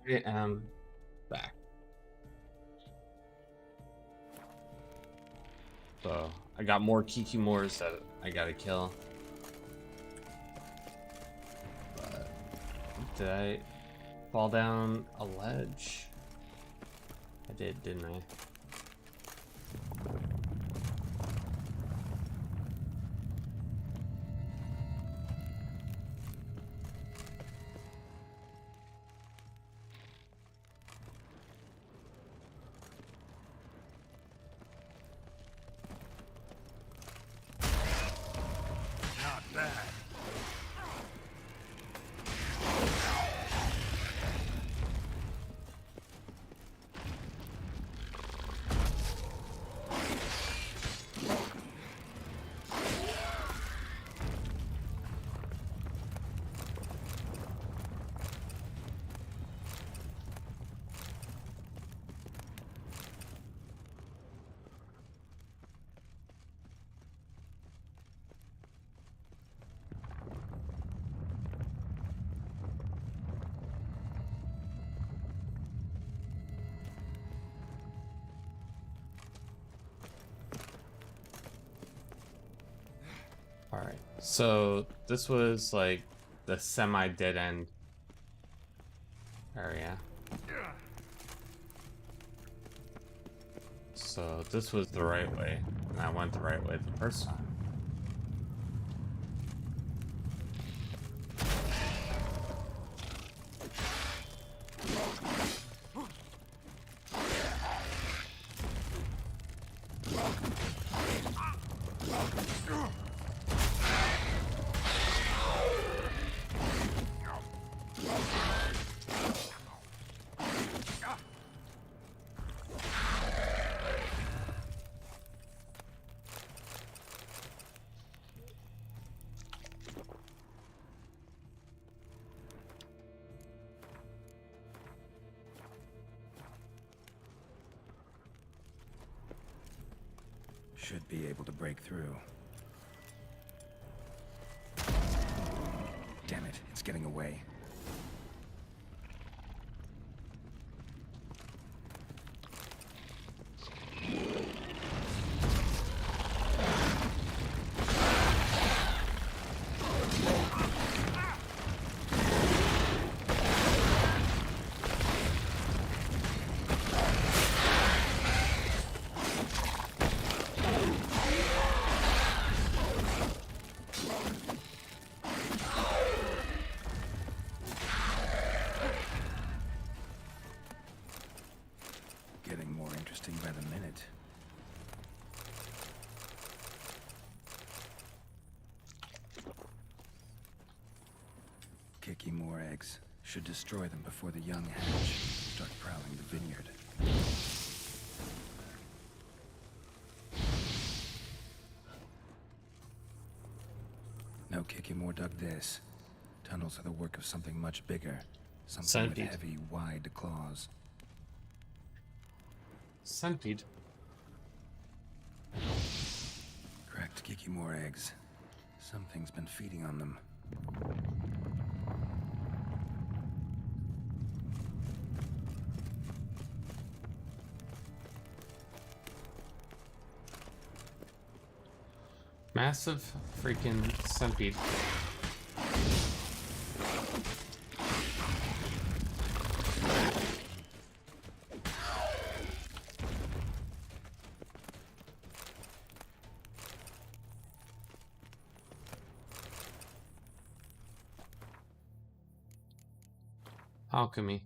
I am back. So, I got more Kikimores that I gotta kill. But, did I fall down a ledge? I did, didn't I? Not bad. Alright, so this was like the semi-dead end area. So this was the right way, and I went the right way the first time. Should be able to break through. Damn it, it's getting away. Getting more interesting by the minute. Kicking more eggs. Should destroy them before the young hatch. Start prowling the vineyard. No Kikimore dug this. Tunnels are the work of something much bigger. Something Centipede. with heavy, wide claws. Centipede. Cracked Kikimore eggs. Something's been feeding on them. Massive freaking centipede. Alchemy.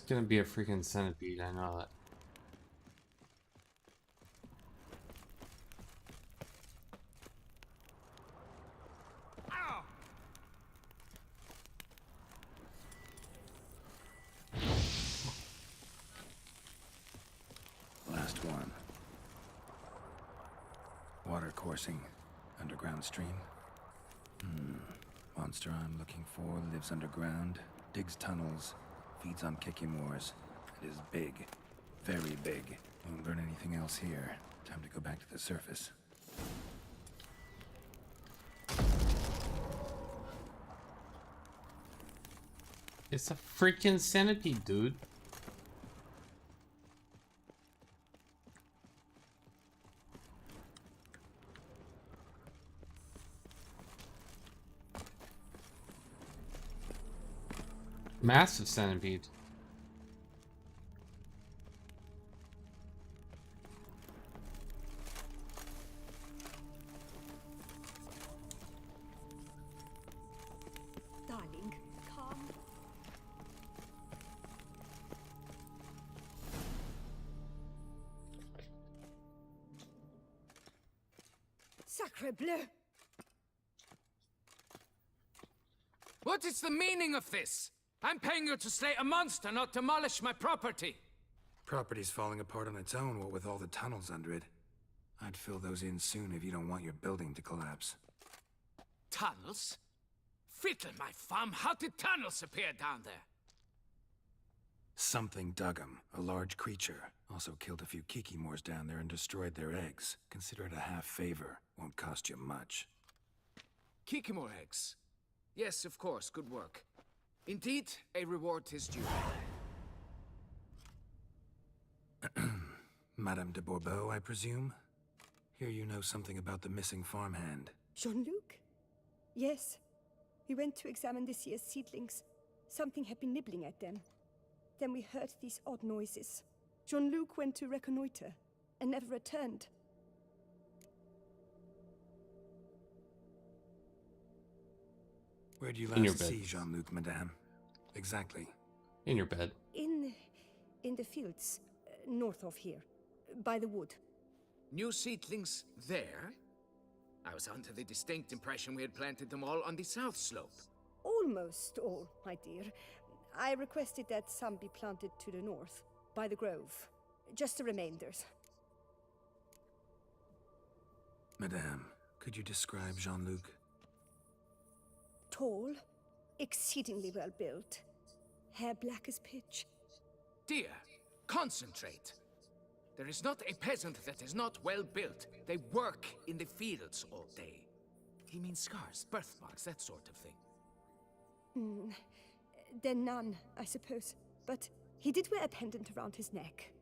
It's gonna be a freaking centipede, I know that. Last one. Water coursing. Underground stream. Monster I'm looking for lives underground, digs tunnels, feeds on Kikimores. It is big. Very big. Won't learn anything else here. Time to go back to the surface. It's a freaking centipede, dude. Massive centipede. Darling, calm. Sacre bleu! What is the meaning of this? I'm paying you to slay a monster, not demolish my property. Property's falling apart on its own, what with all the tunnels under it. I'd fill those in soon if you don't want your building to collapse. Tunnels? Fiddle my thumb, how did tunnels appear down there? Something dug 'em. A large creature. Also killed a few Kikimores down there and destroyed their eggs. Consider it a half favor. Won't cost you much. Kikimore eggs. Yes, of course, good work. Indeed, a reward is due. Madame de Bourbeau, I presume? Hear you know something about the missing farmhand. Jean-Luc? Yes. We went to examine this year's seedlings. Something had been nibbling at them. Then we heard these odd noises. Jean-Luc went to reconnoiter and never returned. Where do you In your last bed. see Jean-Luc, madame? Exactly. In your bed. In the fields, north of here, by the wood. New seedlings there? I was under the distinct impression we had planted them all on the south slope. Almost all, my dear. I requested that some be planted to the north, by the grove. Just the remainders. Madame, could you describe Jean-Luc? Tall, exceedingly well built. Hair black as pitch. Dear, concentrate. There is not a peasant that is not well built. They work in the fields all day. He means scars, birthmarks, that sort of thing. Then none, I suppose. But he did wear a pendant around his neck.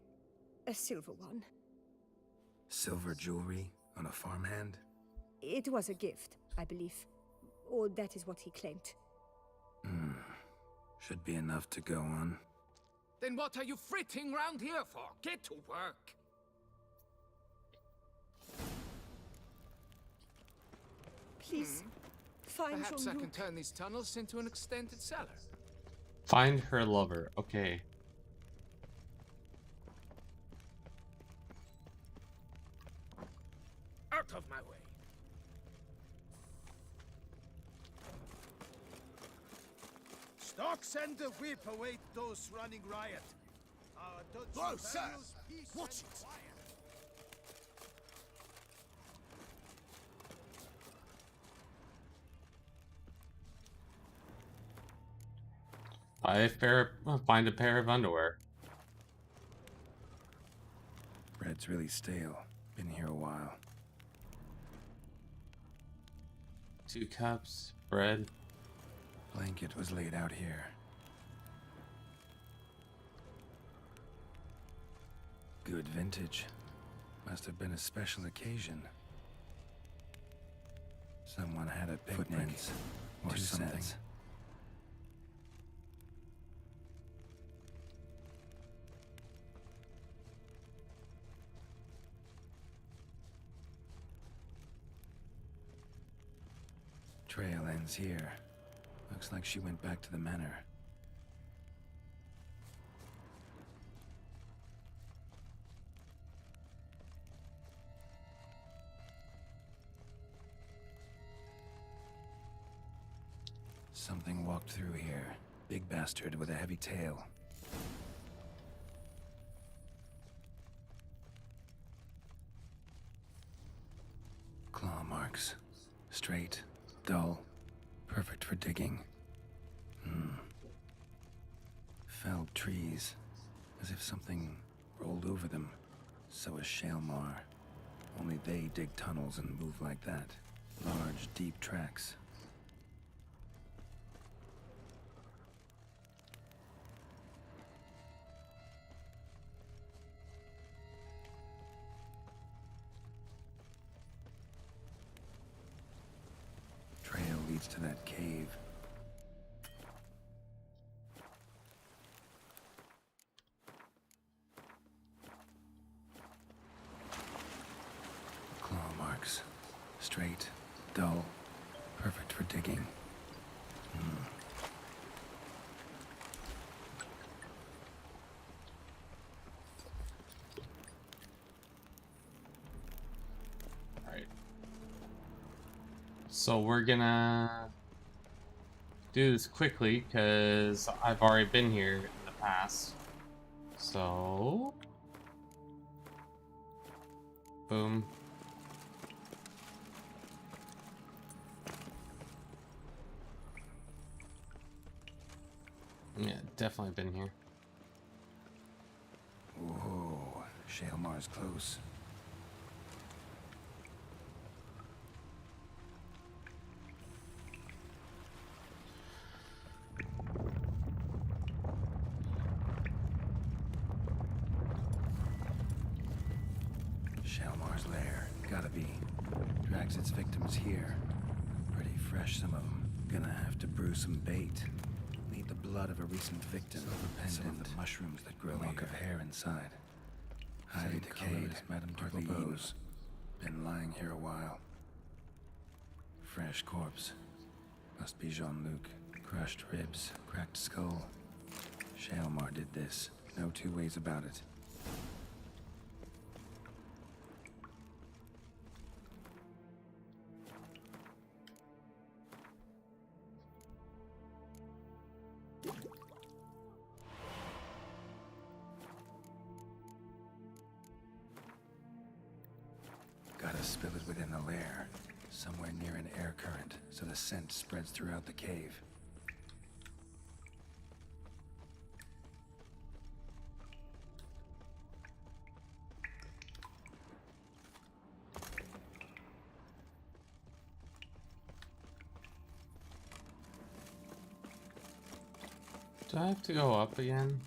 A silver one. Silver jewelry on a farmhand? It was a gift, I believe. Or that is what he claimed. Should be enough to go on. Then what are you fritting round here for? Get to work. Please, find Perhaps I can Jean-Luc. turn these tunnels into an extended cellar. Find her lover. Okay. Out of my way. Stock send the whip await those running riot. Whoa, sir! Watch it! Find a pair of underwear. Bread's really stale. Been here a while. 2 cups, bread. Blanket was laid out here. Good vintage. Must have been a special occasion. Someone had a picnic or something. Trail ends here. Looks like she went back to the manor. Something walked through here. Big bastard with a heavy tail. Claw marks. Straight, dull, perfect for digging. Felled trees, as if something rolled over them. So is Shaelmar. Only they dig tunnels and move like that. Large, deep tracks. Trail leads to that cave. Claw marks. Straight, dull, perfect for digging. Alright. So we're gonna do this quickly because I've already been here in the past. So boom. Yeah, definitely been here. Whoa, Shaelmar's close. Shaelmar's lair, gotta be. Drags its victims here. Pretty fresh, some of them. Gonna have to brew some bait. Need the blood of a recent victim. Some of the mushrooms that grow lock of hair inside. Highly decayed, Madame Turbo's. Been lying here a while. Fresh corpse. Must be Jean-Luc. Crushed ribs, cracked skull. Shaelmar did this. No two ways about it. Gotta spill it within the lair, somewhere near an air current, so the scent spreads throughout the cave. Do I have to go up again?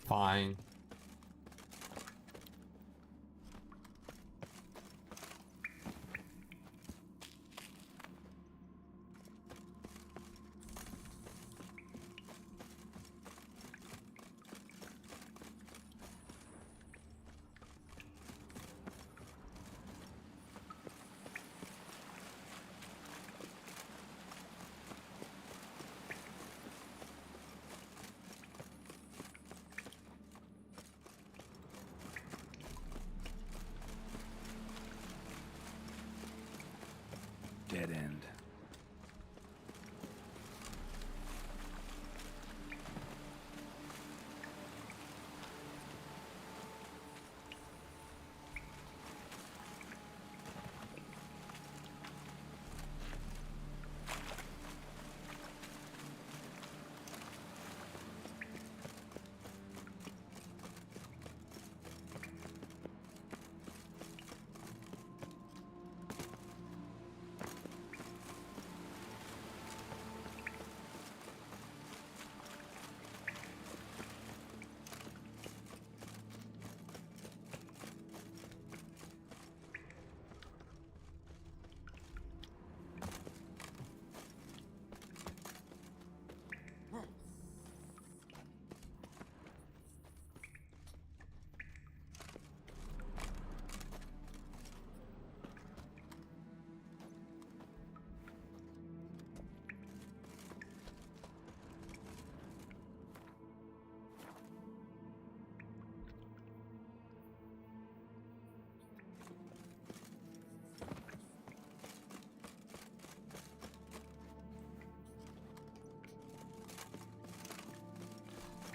Fine.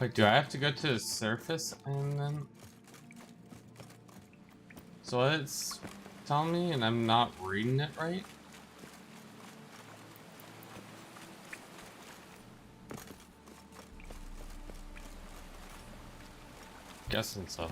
Wait, do I have to go to the surface and then... So it's telling me and I'm not reading it right? Guessing so.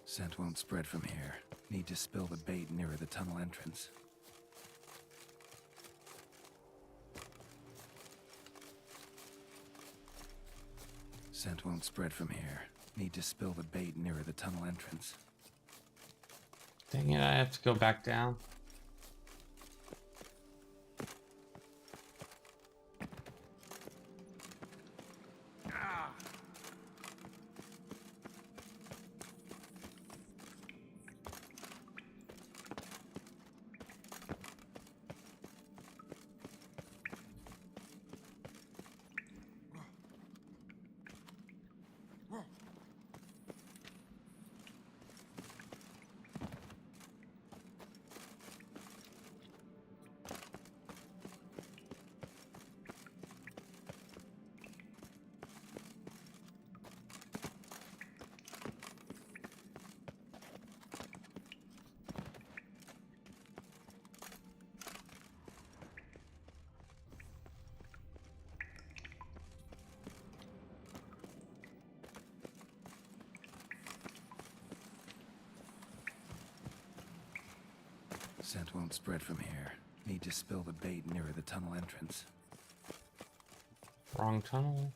Scent won't spread from here. Need to spill the bait nearer the tunnel entrance. Scent won't spread from here. Need to spill the bait nearer the tunnel entrance. Dang it, I have to go back down. Scent won't spread from here. Need to spill the bait nearer the tunnel entrance. Wrong tunnel.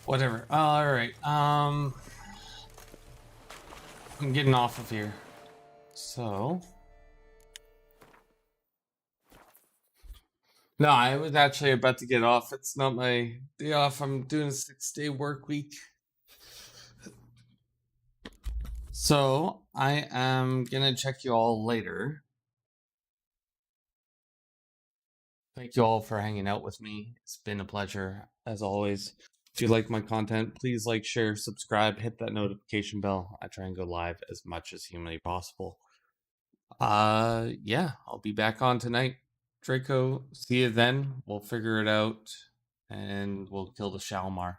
Whatever. Alright, I'm getting off of here. So... No, I was actually about to get off. It's not my day off. I'm doing a 6-day work week. So, I am gonna check you all later. Thank you all for hanging out with me. It's been a pleasure, as always. If you like my content, please like, share, subscribe, hit that notification bell. I try and go live as much as humanly possible. Yeah, I'll be back on tonight. Draco, see you then. We'll figure it out and we'll kill the Shalmar.